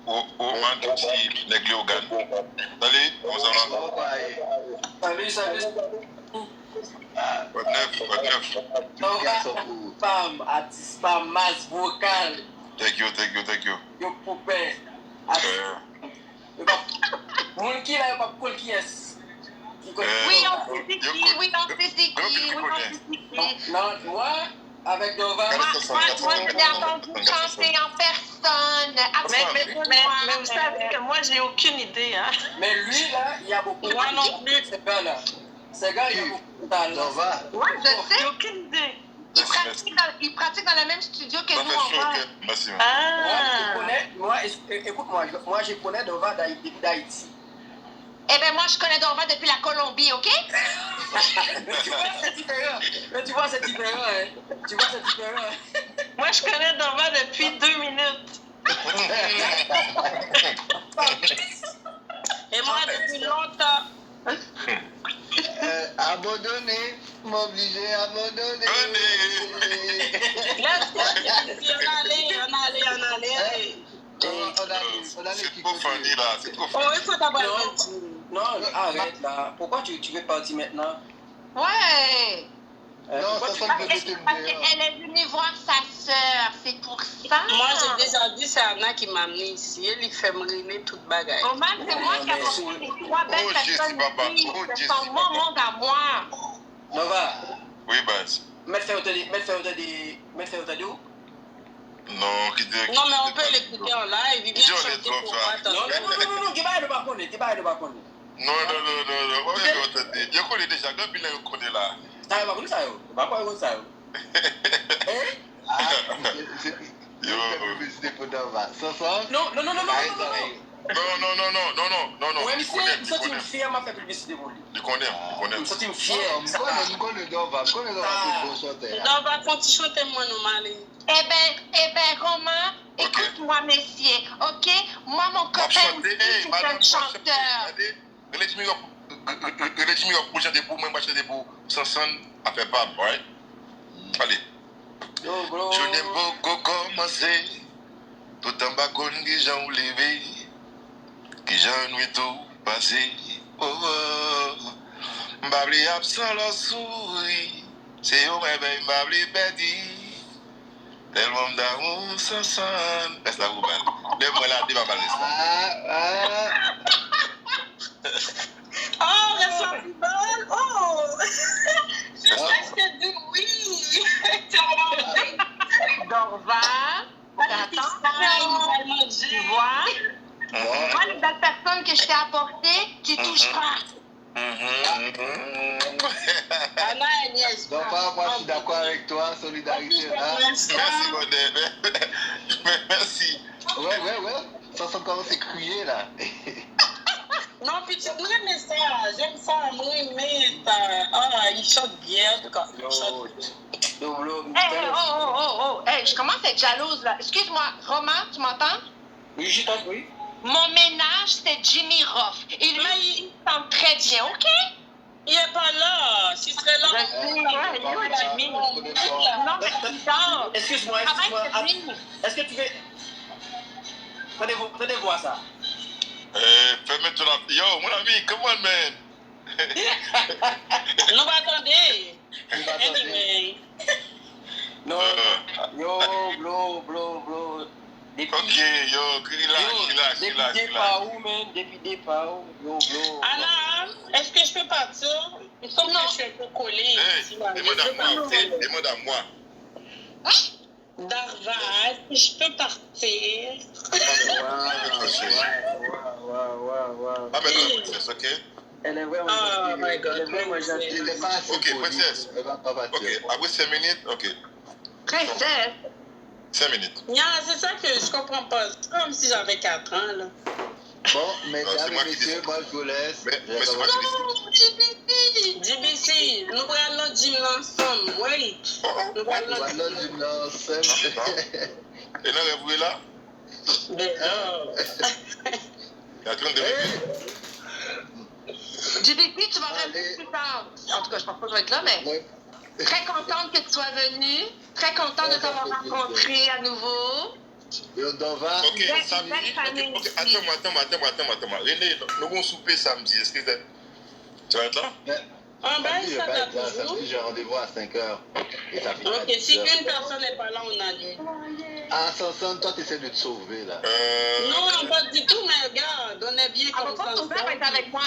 Au man qui dit négligé au GAN. Allez, comment ça va? Salut. Quoi de neuf? Spam, artiste, spam, masse vocale. Thank you. Yo poupée. Mon qui là, pas cool qui est. Oui, on sait qui. Non, moi, avec Dova. Moi, je l'ai entendu chanter en personne. Mais vous savez que moi, j'ai aucune idée, hein. Mais lui, là, il y a beaucoup de... Moi non plus. Ce gars-là, il y a beaucoup de talent. Moi, je sais. J'ai aucune idée. Il pratique dans le même studio que nous, en fait. Merci. Moi, écoute-moi, je connais Dova d'Haïti. Eh bien, moi, je connais Dova depuis la Colombie, OK? Mais tu vois, c'est différent, hein. Moi, je connais Dova depuis 2 minutes. Et moi, depuis longtemps. Abandonner, m'obliger à abandonner. On allait. C'est trop funny là, c'est trop funny. Oh, il faut d'abord. Non, arrête là. Pourquoi tu veux partir maintenant? Ouais. Non, ça sonne Parce qu'elle est venue voir sa sœur, c'est pour ça. Moi, j'ai déjà dit, c'est Anna qui m'a amené ici. Elle fait me rêver toute bagaille. Oman, c'est moi qui ai apporté les 3 belles personnes ici. C'est son monde à moi. Nova. Oui, Baz. Mettre faire autant où? Non, qui dit... Non, mais on peut l'écouter en live. Il vient chanter pour moi. Non, qui va de pas connaître. Non. Je connais déjà, quand il est connaît là. Ça va pas ça, pas quoi ça. Publicité pour Dova. Ça sort? Non. Non. Ouais, mais c'est une fière m'a fait publicité pour lui. Je connais. C'est une fière. Je connais Dova. Je connais Dova pour beau chanter. Dova, quand tu chantes, moi, nous m'allons. Eh ben, Romain, écoute-moi, messieurs, OK? Moi, mon copain, c'est un chanteur. Relève-moi pour chanter pour moi, chanter pour Sanson, à faire pas, right? Allez. Je n'ai pas commencé, tout en bas qu'on dit j'en levé, qui j'en ai tout passé. M'babli absent la souris, c'est où mes m'babli perdu. Tellement d'amour Sanson. Reste là, vous parlez. Lève-moi là, dis-moi pas Oh, le festival! Oh! Je sais que oui! Dorva, attention, tu vois? Moi, les belles personnes que je t'ai apportées, tu touches pas. Anna et Nièce. Donc, moi, je suis d'accord avec toi, solidarité là. Merci, modèle. Merci. Ouais. Ça sent comment c'est crié là. Non, puis tu mais ça, j'aime ça, moi, mais il chante bien, en tout cas. Hey, je commence à être jalouse, là. Excuse-moi, Romain, tu m'entends? Oui, je t'entends, oui. Mon ménage, c'est Jimmy Roth. Il me chante très bien, OK? Il est pas là. S'il serait là, Excuse-moi. Est-ce que tu veux... Tenez voir ça. Fais-moi ton enfant. Yo, mon ami, come on, man. nous va attendre. Anyway. Non. Yo, bro. Ok, yo, relax. Depuis par où, man? Depuis départ où? Yo, bro. Anna, est-ce que je peux partir? Il faut que je suis un peu collée. Demande à moi. Darva, est-ce que je peux partir? Wow. Ah, mais non, princesse, ok? Elle est vraiment Oh my God. Elle est vraiment gentille. Il était pas assez Ok, princesse. Elle va pas partir. Ok, après 5 minutes, ok. Princesse. 5 minutes. Yeah, c'est ça que je comprends pas. C'est comme si j'avais 4 ans, là. Bon, c'est mesdames moi et qui messieurs, décide. moi je vous laisse. Mais c'est moi qui décide. JBC, nous allons le gym ensemble, oui. Nous allons Voilà du Nord, Et là, vous êtes là? le gym. Il y a 32 minutes. JBP, tu vas revenir plus tard. En tout cas, je pense pas que je vais être là, mais très contente que tu sois venue. Très contente de t'avoir rencontré à nouveau. Dova. Ok, samedi. Ok, attends-moi. René, nous allons souper samedi. Est-ce que tu vas être là? Ah ben, Samedi, ça va toujours. samedi, j'ai rendez-vous à 5h. Et ça finit à Ok, si 10h. une personne n'est pas là, on annule. Ah, Sanson, toi, tu essaies de te sauver, là. Non, pas du tout, mais regarde, on est bien Ah, comme ton père va être avec moi.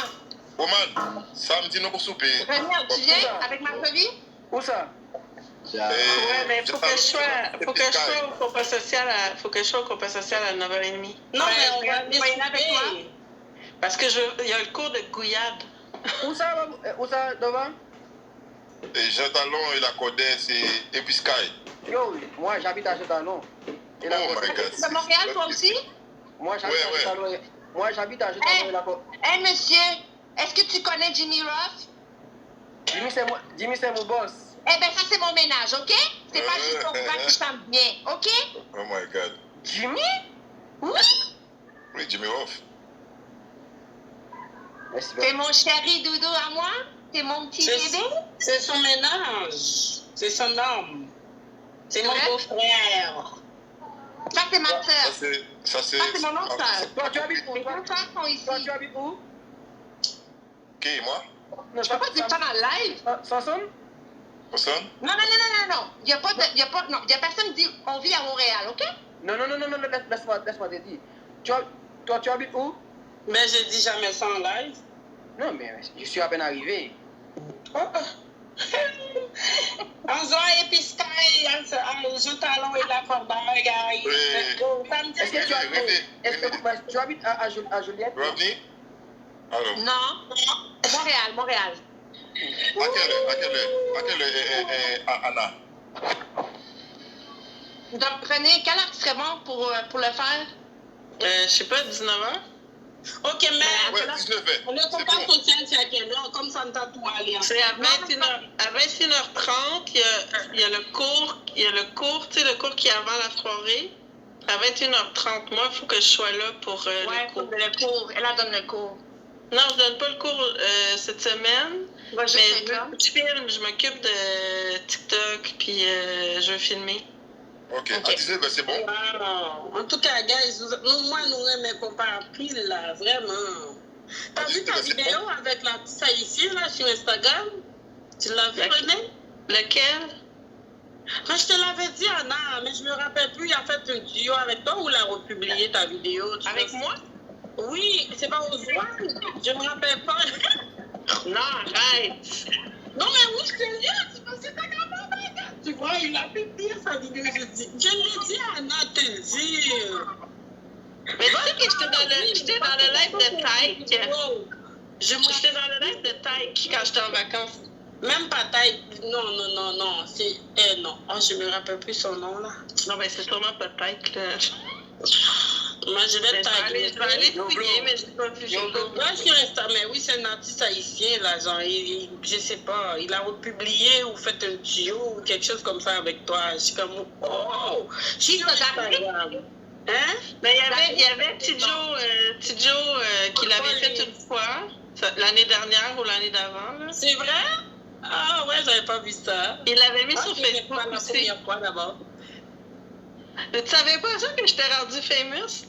Roman, samedi, nous allons souper. René, tu viens avec ma famille? Où ça? Ouais, mais faut que je sois au copain social à 9h30. Non, mais on va aller aller avec toi. souper. Parce que il y a le cours de gouillade. Où ça, devant? Et Jean Talon et la Codès et puis Sky. Yo, moi j'habite à Jetalon. Oh my God. De Montréal, toi aussi? Moi j'habite à Jetalon. Moi j'habite à Jetalon et la côte. Hé, monsieur, est-ce que tu connais Jimmy Ross? Jimmy, c'est mon boss. Eh bien, ça, c'est mon ménage, OK? C'est pas juste ton frère qui chante bien, OK? Oh my God. Jimmy? Oui? Oui, Jimmy Hoff. Merci, C'est mon chéri doudou à moi? C'est mon petit bébé? C'est son ménage. C'est son homme. C'est mon vrai? beau-frère. Ça, c'est ma Ça, soeur. c'est... Ça, c'est mon autre soeur. Toi, tu habites où? Mes deux soeurs sont ici. Toi, tu habites où? Qui, moi? Non, Je peux pas dire ça dans le live. Sanson? Personne? Non. Il y a personne qui dit on vit à Montréal, OK? Non, laisse-moi te dire. Toi, tu habites où? Mais je dis jamais ça en live. Non, mais je suis à peine arrivé. Anzo et puis Sky, je talon et la corbeille. Est-ce que tu habites à Juliette? Ravni? Alors, Non. Montréal. à quelle heure, Anna? Donc, René, quelle heure qui serait bon pour le faire? Je sais pas, 19h? Ok, mais Ouais, 19h. le compas social, c'est à quelle heure? Comme ça, on t'a tout allé. C'est à 21h30, il y a le cours, tu sais, le cours qui est avant la soirée. À 21h30, moi, il faut que je sois là pour le cours. Le cours. Elle donne le cours. Non, je donne pas le cours cette semaine. Ouais, Mais je filme, je m'occupe de TikTok, puis je veux filmer. Ok, à 19h, c'est bon? En tout cas, guys, moi, nous aimons qu'on parle pile, là, vraiment. T'as vu ta vidéo avec la petite haïtienne, là, sur Instagram? Tu l'as vu, René? Lequel? Mais je te l'avais dit, Anna, mais je me rappelle plus, il a fait un duo avec toi ou il a republié ta vidéo? Avec moi? Oui, c'est pas aux joies. Je me rappelle pas. Non, arrête. Non, mais oui, je te dis, tu penses que t'as capable. Tu vois, il a publié sa vidéo, je l'ai dit à Anna de te le dire. Mais tu sais que j'étais dans le live de Taïk. J'étais dans le live de Taïk quand j'étais en vacances. Même pas Taïk. Non. C'est. Non. Oh, je me rappelle plus son nom, là. Non, mais c'est sûrement pas Taïk, là. Moi, je vais taguer. Je vais aller fouiller, mais je n'ai pas vu. Là, sur Insta, mais oui, c'est un artiste haïtien, là, genre, je sais pas, il a republié ou fait un duo ou quelque chose comme ça avec toi. Je suis comme, oh, sur Instagram. Hein? Mais il y avait Tidjo qui l'avait fait une fois. l'année dernière ou l'année d'avant. Là. C'est vrai? Ah ouais, j'avais pas vu ça. Il l'avait mis sur Facebook Facebook la aussi. première fois d'abord. Tu savais pas ça que j'étais rendue famous?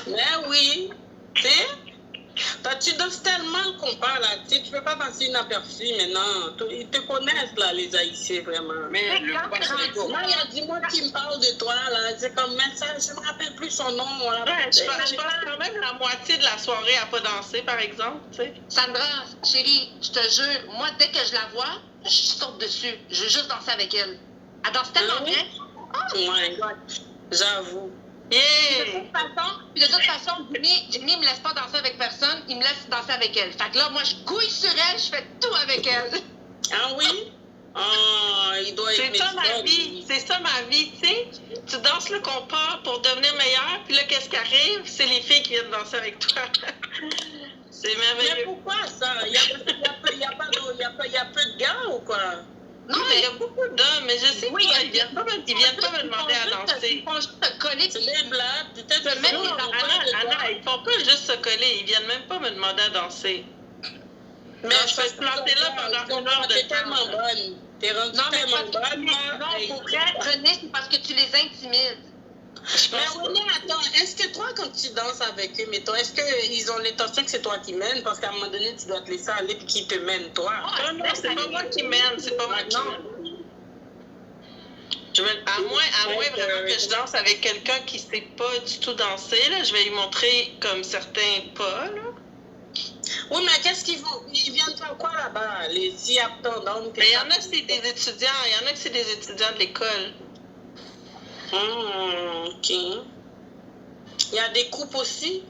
Mais oui, tu sais, tu danses tellement qu'on parle, là, tu peux pas passer inaperçu maintenant. Ils te connaissent, là, les Haïtiens, vraiment. Mais le moi, il y a du monde qui me parle de toi, là. C'est comme, mais ça, je me rappelle plus son nom. Ouais, je pense quand même la moitié de la soirée à pas danser, par exemple, tu sais. Sandra, chérie, je te jure, moi, dès que je la vois, je saute dessus. Je veux juste danser avec elle. Elle danse tellement bien. Oh my God, j'avoue. Yeah! Puis de toute façon, Jimmy me laisse pas danser avec personne, il me laisse danser avec elle. Fait que là, moi, je gouille sur elle, je fais tout avec elle. Ah oui? Ah, il doit être C'est ça ma vie, tu sais. Tu danses le compas pour devenir meilleur, puis là, qu'est-ce qui arrive? C'est les filles qui viennent danser avec toi. C'est merveilleux. Mais pourquoi ça? Il y a peu de gars ou quoi? Non, mais il y a beaucoup d'hommes, mais je sais pas, ils viennent pas me demander à danser. Ils font juste te coller, C'est des blagues, peut-être que même Anna, ils font pas juste se coller, ils viennent même pas me demander à danser. Mais je peux te planter là pendant une heure de T'es temps. tellement bonne. T'es rendue tellement bonne. Non, pour vrai, René, c'est parce que tu les intimides. Mais René, attends, est-ce que toi, quand tu danses avec eux, mettons, est-ce qu'ils ont l'intention que c'est toi qui mènes? Parce qu'à un moment donné, tu dois te laisser aller et qu'ils te mènent, toi. Non, c'est pas moi qui mène, c'est pas moi qui mène. À moins vraiment que je danse avec quelqu'un qui sait pas du tout danser, là, je vais lui montrer comme certains pas, là. Oui, mais qu'est-ce qu'ils vont? Ils viennent faire quoi là-bas? Les aptendants? Mais il y en a, c'est des étudiants, il y en a que c'est des étudiants de l'école. OK. Il y a des coupes aussi?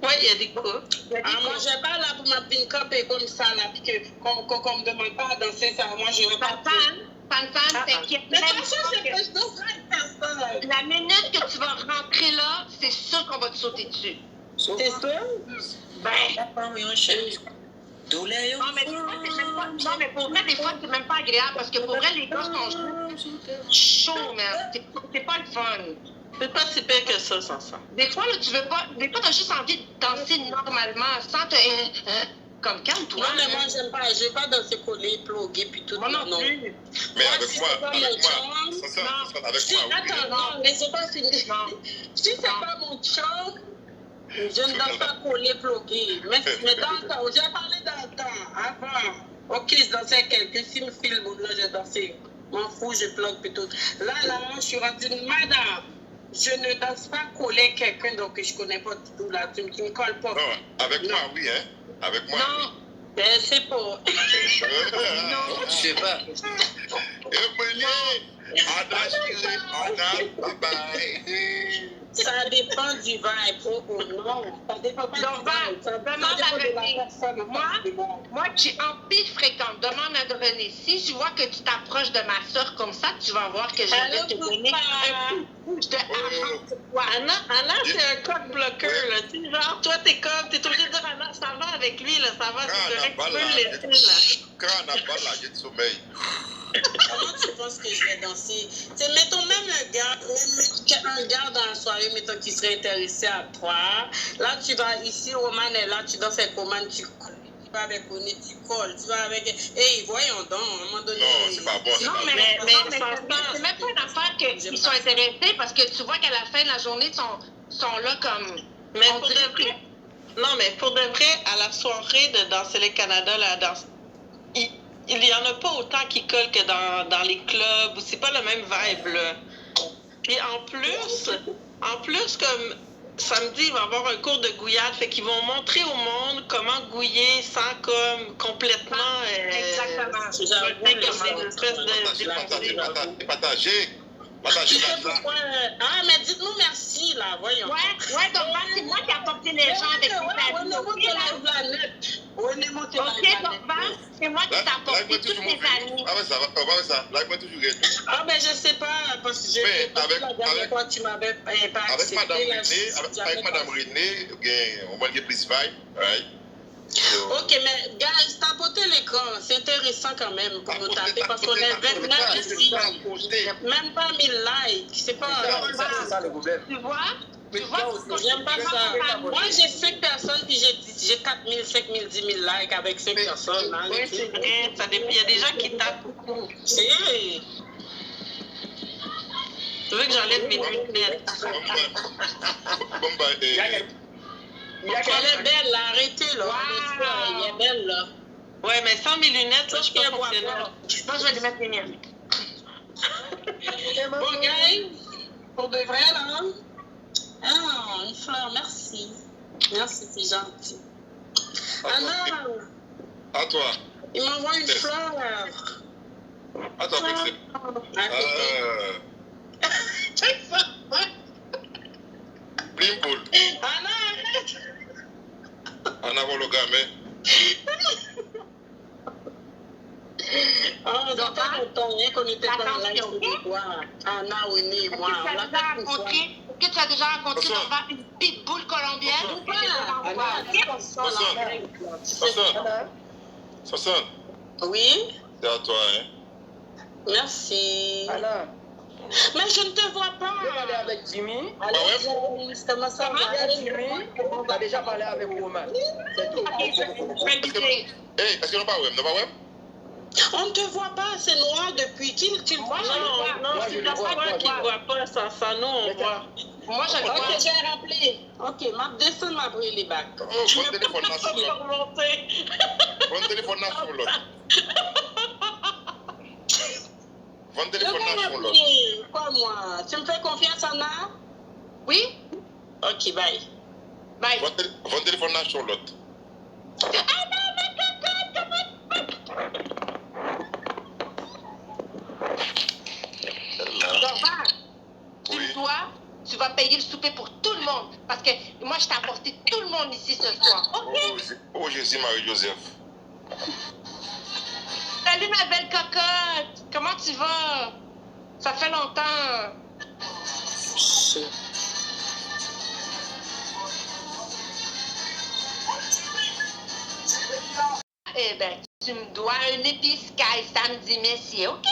Oui, il y a des coupes. Moi, je vais pas là pour ma pin-cup et comme ça, là, puis qu'on me demande pas à danser ça. Moi, je vais pas. Fan, t'inquiète. Mais de toute façon, c'est que je danserai personne. La minute que tu vas rentrer là, c'est sûr qu'on va te sauter dessus. C'est sûr? Ben. Non, mais des fois, c'est même pas. Non, mais pour vrai, des fois, c'est même pas agréable parce que pour vrai, les gars sont chauds, man. C'est pas le fun. C'est pas si pire que ça, sans ça. Des fois, là, tu veux pas. Des fois, t'as juste envie de danser normalement, sans te. Comme calme-toi. Non, mais moi, j'aime pas. Je veux pas danser collé, plugué, puis tout. Moi non plus. Mais avec moi, avec moi, Attends, non, mais c'est pas fini. Si c'est pas mon chum, je ne danse pas collé, plugué. Mais dans le temps, j'ai parlé dans le temps, avant. Ok, je dansais avec quelqu'un. S'il me filme, là, j'ai dansé. M'en fous, je plug, puis tout. Là, je suis rendue une madame. Je ne danse pas coller quelqu'un donc je connais pas du tout là, tu me colles pas. Non, avec moi, oui, hein. Avec moi. Non, ben c'est pas. Non, je sais pas. Ça dépend du vibe, ou non. Ça dépend pas du vibe. Ça dépend de la personne. Moi, qui en pile fréquente, demande à René. Si je vois que tu t'approches de ma soeur comme ça, tu vas voir que je vais te donner un coup de Anna, c'est un code bloqueur, là. Tu sais, genre, toi, t'es obligé de dire Anna, ça va avec lui, là, ça va, c'est correct, tu peux le laisser, là. Quand on n'a pas la de sommeil. Comment tu penses que je vais danser? T'sais, mettons même un gars dans la soirée, mettons, qui serait intéressé à toi. Là, tu vas ici, Roman est là, tu danses avec Roman, tu vas avec René, tu colles, tu vas avec... Hey, voyons donc, à un moment donné... Non, c'est pas bon, c'est pas bon. C'est même pas une affaire qu'ils sont intéressés parce que tu vois qu'à la fin de la journée, ils sont là comme... Mais pour de vrai... Non, mais pour de vrai, à la soirée de Danser le Canada, la danse... Il n'y en a pas autant qui collent que dans les clubs, où c'est pas le même vibe, là. Puis en plus, comme samedi, il va y avoir un cours de gouillade, fait qu'ils vont montrer au monde comment gouiller sans comme complètement... Exactement. Partagez Ah, mais dites-nous merci, là, voyons. Ouais, donc c'est moi qui ai apporté les gens avec tes amis. Ok, donc c'est moi qui t'ai apporté tous tes amis. Ah ouais, ça va, ça. Like-moi toujours. Ah, ben je sais pas, parce que avec quoi tu m'avais pas accepté. Avec Madame René, on va dire plus vibe, right? Ok, mais guys, tapotez l'écran, c'est intéressant quand même pour nous taper parce qu'on est 29 ici. Même pas 1000 likes, c'est pas... C'est ça le problème. Tu vois, J'aime pas ça. Moi, j'ai 5 personnes, puis j'ai 4 000, 5 000, 10 000 likes avec 5 personnes. Oui, c'est vrai. Ça dépend. Il y a des gens qui tapent beaucoup. Hey. Tu veux que j'enlève mes lunettes? Bon, bah, Elle est belle, là. Arrêtez, là. Elle est belle, là. Ouais, mais sans mes lunettes, là, je peux pas fonctionner. Moi, je vais lui mettre les miennes. Bon, gang, pour de vrai, là. Ah, une fleur, merci. Merci, c'est gentil. Ah non, à toi. il m'envoie une fleur. À toi, Pixel. Check ça. Blimpool. Ah non, arrête. En avant le gamin. Ah, ça fait longtemps qu'on était dans la live de quoi. Anna, Winnie et moi. Est-ce que tu as déjà rencontré une pitbull colombienne? Sasson. Oui? C'est à toi, hein? Merci. Anna, Mais je ne te vois pas. tu veux parler avec Jimmy? Allez, comment ça va? Jimmy, tu as déjà parlé avec Roman. C'est tout. Est-ce que nous pas web? Nous pas web? On ne te voit pas, c'est noir depuis. Tu le vois? Non, c'est pas toi qui ne vois pas ça. Nous, on voit. Moi, je le vois. Ok, j'ai rappelé. Ok, ma descend m'a brûlé les bacs. Oh, bon téléphone là sur l'autre. Bon téléphone là sur l'autre. Bon téléphone là sur l'autre. Quoi, moi? Tu me fais confiance, Anna? Oui? Ok, bye. Bye. Bon téléphone là sur l'autre. Tu vas payer le souper pour tout le monde. Parce que moi, je t'ai apporté tout le monde ici ce soir. OK? Oh, Jésus, Marie-Joseph. Salut, ma belle cocotte. Comment tu vas? Ça fait longtemps. Eh bien, tu me dois un épiscaille samedi, messieurs, OK?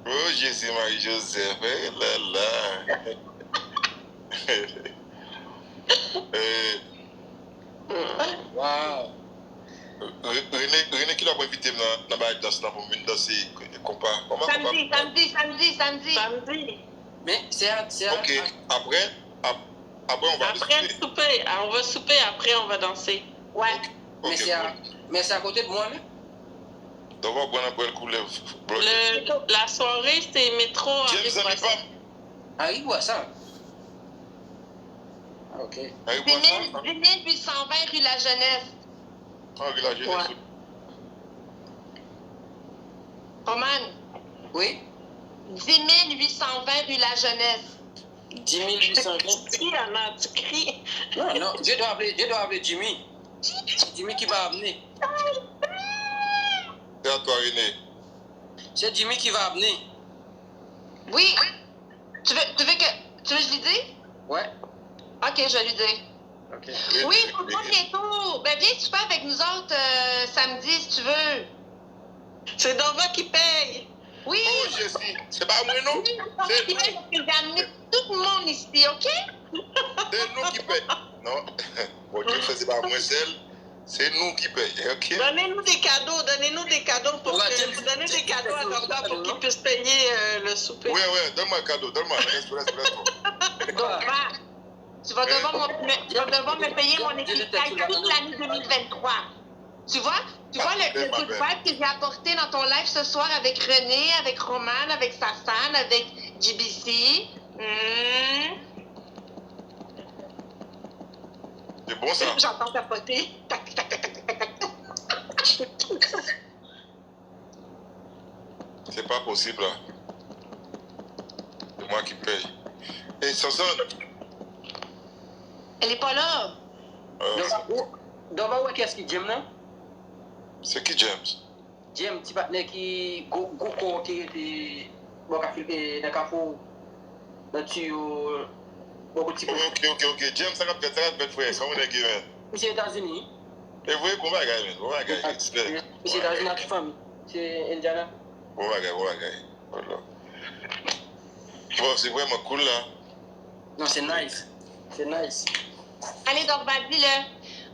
Oh, Jésus, Marie-Joseph. Eh là là. Wow. René qui l'a invité dans la danse pour me danser compas. Samedi. Mais c'est OK, après on va souper. On va souper, après on va danser. Ouais. Okay, mais c'est à côté de moi, là. Donc on va prendre un couleur. La soirée, c'est métro. Harry Boisson. Ok. Venez 820 rue La Jeunesse. Ah, rue La Jeunesse. Ouais. Roman. Oui? 10 820 rue La Jeunesse. 10 820. Tu cries, Anna, tu cries. Non, je dois appeler Jimmy. C'est Jimmy qui va amener. C'est à toi, René. C'est Jimmy qui va amener. Oui. Tu veux que je lui dise? Ouais. Ok, je vais lui dire. Okay. Oui, pour toi bientôt. Ben viens souper avec nous autres samedi si tu veux. C'est Dova qui paye. Oui. Oh, Jessie, c'est pas moi, non? C'est nous. J'ai amené tout le monde ici, ok? C'est nous qui paye. Non, bon, Dieu faisait pas moi seul. C'est nous qui payons, ok? Donnez-nous des cadeaux pour à Dova pour qu'il puisse payer le souper. Oui, donne-moi un cadeau, laisse-moi. Donc, tu vas devoir me payer mon équipage toute l'année 2023. Tu vois le coup de vibe que j'ai apporté dans ton live ce soir avec René, avec Roman, avec Sassan, avec GBC. C'est bon ça? J'entends tapoter. Tac, tac, tac, tac, tac, tac. C'est pas possible là. C'est moi qui paye. Et Sassan? Elle est pas là. Dova, qu'est-ce qui Jim là? C'est qui James? Jim, petit partenaire qui Goko qui était bon qui fait dans Carrefour. Dans tu beaucoup de OK. James, ça va faire frère, ça on est qui c'est aux États-Unis. Et vous bon bagage, C'est aux États-Unis avec famille. C'est Indiana. Bon bagage. Voilà. Bon, c'est vraiment cool là. Non, c'est nice. C'est nice. Allez, donc, dis-le.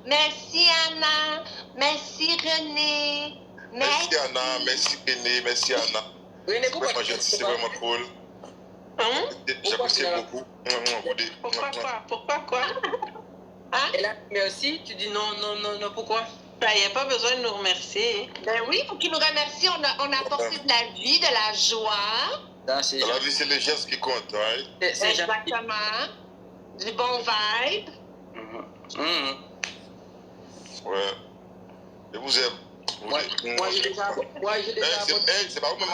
Merci, Anna. Merci, René. Merci, Anna. Merci, René. Merci, Anna. René, pourquoi c'est vraiment cool. J'apprécie beaucoup. Pourquoi quoi? Hein? Et là, merci, tu dis non, pourquoi? Ben, il n'y a pas besoin de nous remercier. Ben oui, pour qu'il nous remercie, on a apporté de la vie, de la joie. Dans la vie, c'est les gestes qui comptent, right? Exactement. Du bon vibe. Ouais. Je vous aime. Moi, j'ai déjà. C'est pas où même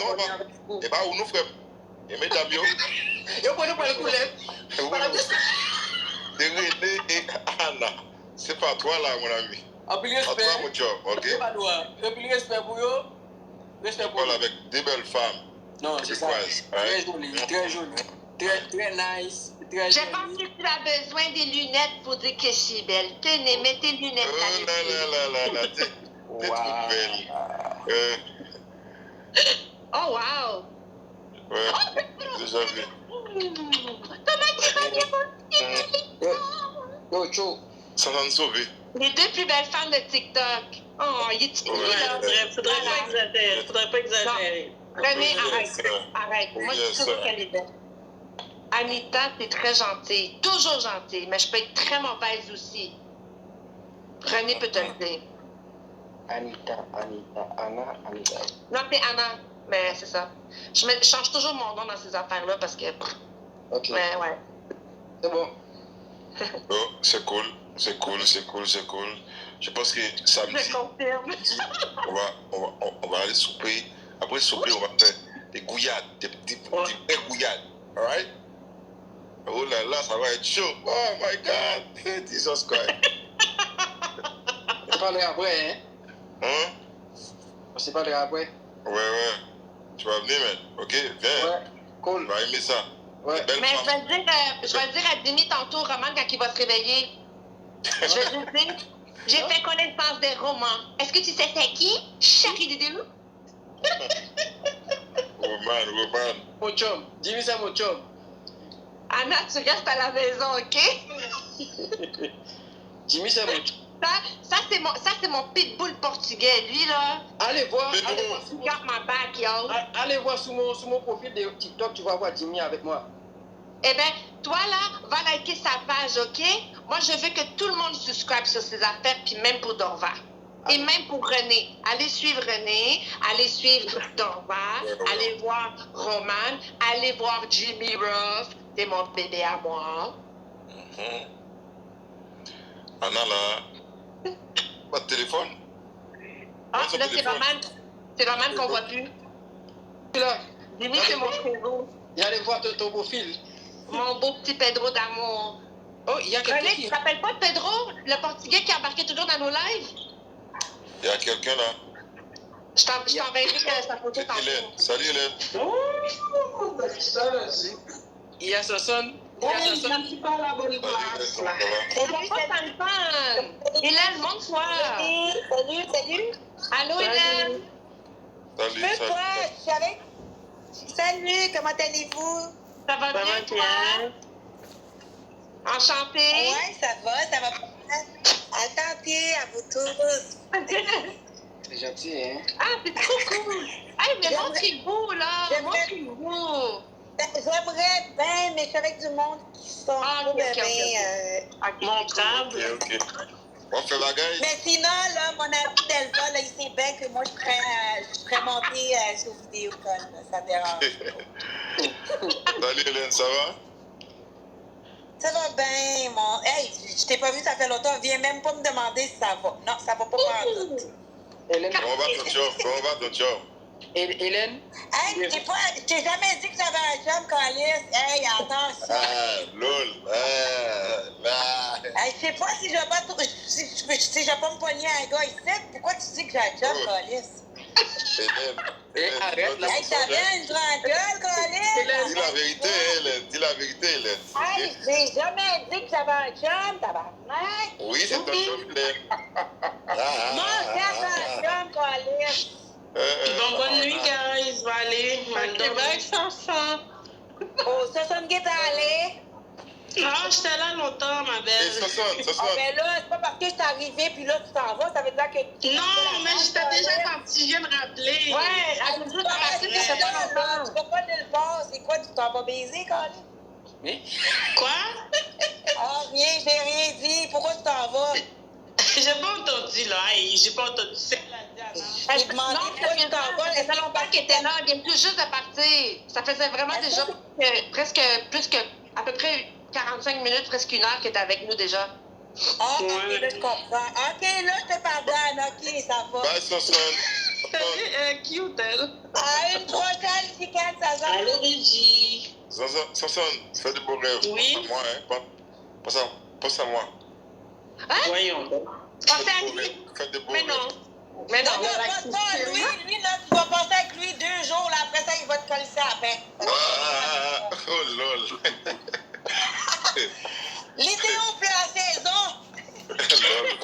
non, et pas où nous frères. Et mesdames, yo. Yo, pour nous pas le couler. De René et Anna. C'est pas toi là, mon ami. En plus, Pas respect. toi, mon job, ok? En plus, respect pour eux. Respect pour parle avec des belles femmes. Non, c'est ça. Très joli, très joli. Très nice. Très Je pense que tu as besoin des lunettes pour dire que je suis belle. Tenez, mets tes lunettes là. T'es trop belle. Oh, wow. Ouais, déjà vu. Comment tu vas dire Yo, Cho. Ça va nous sauver. Les deux plus belles femmes de TikTok. Oh, il est petit là. Faudrait pas exagérer. René, arrête. Moi, je suis sûre qu'elle est belle. Anita, t'es très gentille. Toujours gentille, mais je peux être très mauvaise aussi. René peut te le dire. Anita. Non, c'est Anna. Mais c'est ça. Je change toujours mon nom dans ces affaires-là parce que... Ok. Mais ouais. C'est bon. Oh, c'est cool. Je pense que samedi, Je confirme. on va aller souper. Après souper, on va faire des gouillades, des vraies gouillades. Alright? Oh là, ça va être chaud. Oh my God. Jesus Christ. On se parlera après, Hein? On se parlera après. Ouais. Tu vas venir, man. Ok, viens. Ouais, cool. Tu vas aimer ça. Ouais. Mais je vais dire à Jimmy tantôt, Roman, quand il va se réveiller. Je vais lui dire, j'ai fait connaissance des romans. Est-ce que tu sais c'est qui? Chérie Didou? Roman. Mon chum. Dis-moi ça, mon chum. Anna, tu restes à la maison, OK? Dis-moi ça, mon chum. Ça c'est mon pitbull portugais. Lui, là, Allez voir he got my back, yo. Allez voir sur mon profil de TikTok, tu vas voir Jimmy avec moi. Eh bien, toi, là, va liker sa page, OK? Moi, je veux que tout le monde subscribe sur ses affaires, puis même pour Dorva. Et même pour René. Allez suivre René, allez suivre Dorva, allez voir Roman, allez voir Jimmy Ruff. C'est mon bébé à moi. Anna, là, pas de téléphone. Ah, là, c'est Roman qu'on voit plus. Là, Jimmy, c'est mon Pedro. et allez voir ton profil. Mon beau petit Pedro d'amour. Oh, il y a quelqu'un René, qui... tu te rappelles pas de Pedro, le portugais qui embarquait toujours dans nos lives? Il y a quelqu'un là. Je t'enverrai sa photo tantôt. Hélène. Salut Hélène. Il y a Sasson. Je suis pas la bonne place. Salut, Stéphane. Hélène, montre-toi. Salut. Allô, Hélène. Salut. Je suis avec... Salut, comment allez-vous? Ça va bien, toi? Enchantée. Ouais, ça va bien. Enchanté à vous tous. C'est gentil, hein? Ah, c'est trop cool. Hey, mais montrez-vous, là. Montrez-vous. J'aimerais bien, mais je suis avec du monde qui sont trop Montrable. Ok. On fait la gueule. Mais sinon, là, mon ami Delva, là, il sait bien que moi, je ferais monter sur vidéo, ça me dérange. Salut Hélène, ça va? Ça va bien, mon... Hey, je t'ai pas vu, ça fait longtemps. Viens même pas me demander si ça va. Non, ça va pas prendre tout. Hélène. Comment va ton job? Hélène. Hey, je t'ai jamais dit que j'avais un job, Calice. Hey, attends ça. Ah, lol. Hey, je sais pas si je vais pas me pogner un gars ici. Pourquoi tu dis que j'ai un job, Calice? Hélène. Arrête, là. Hey, t'as bien une grande gueule, Calice. Dis la vérité, Hélène. Dis la vérité, Hélène. Hey, j'ai jamais dit que j'avais un job, tabarnak. Oui, c'est ton job, Hélène. Mon chef a un job, Calice. Bon, bonne nuit, guys. Je vais aller. Demain, ça. Oh, ça sonne guet aller. Ah, j'étais là longtemps, ma Et belle. ça sonne. Ah, ben là, c'est pas parce que je suis arrivée, puis là, tu t'en vas, ça veut dire que. Non, mais j'étais déjà partie, je viens de rappeler. Ouais, à tu tout vas de partir, rester ça fait là, là, longtemps. tu vas pas nulle part. C'est quoi, tu t'en vas baiser, Colin? Quoi? Ah, rien, j'ai rien dit. Pourquoi tu t'en vas? J'ai pas entendu, là. Hey, j'ai pas entendu. C'est la Diana. J'ai demandé pourquoi tu t'en vas. Ça fait longtemps qu'elle était là, elle vient tout juste de partir. Ça faisait vraiment déjà presque plus que à peu près 45 minutes, presque une heure qu'elle était avec nous déjà. Ah, ok, là, je comprends. Ok, là, je te pardonne. Ok, ça va. Bye, Sonson. Cute, elle. À une prochaine chicane, ça va. Allô, Régie. Sonson, fais de beaux rêves. Oui. Pense à moi, hein. Pense à moi. Hein? Voyons. Pensez à lui? Faites de beaux Mais rêves. non. Mais non. Non, passe pas à lui. Lui, là, tu vas passer avec lui 2 jours, là, après ça, il va te coller ça après. Ah, oh lol. L'idéo plus la saison. Lol.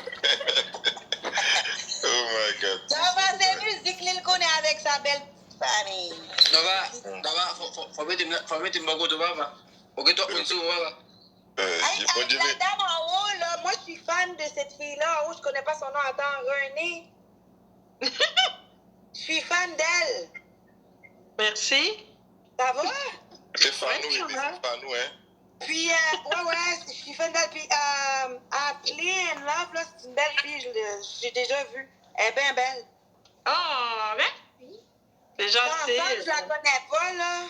Oh my god. Ça va passer musique, l'île connaît avec sa belle famille. Faut mettre une bague de baba. Ok, toi, on se voit. Hey, J'ai pas dit. la dame en haut, là, moi, je suis fan de cette fille-là. En haut, je connais pas son nom. Attends, René. Je suis fan d'elle. Merci. Ça va? C'est Fanou, il dit Fanou, hein. Puis, ouais, je suis fan d'elle. Puis, Appelée in Love, là, c'est une belle fille. J'ai déjà vu. Elle est bien belle. Oh, merci. C'est gentil. Je la connais pas, là.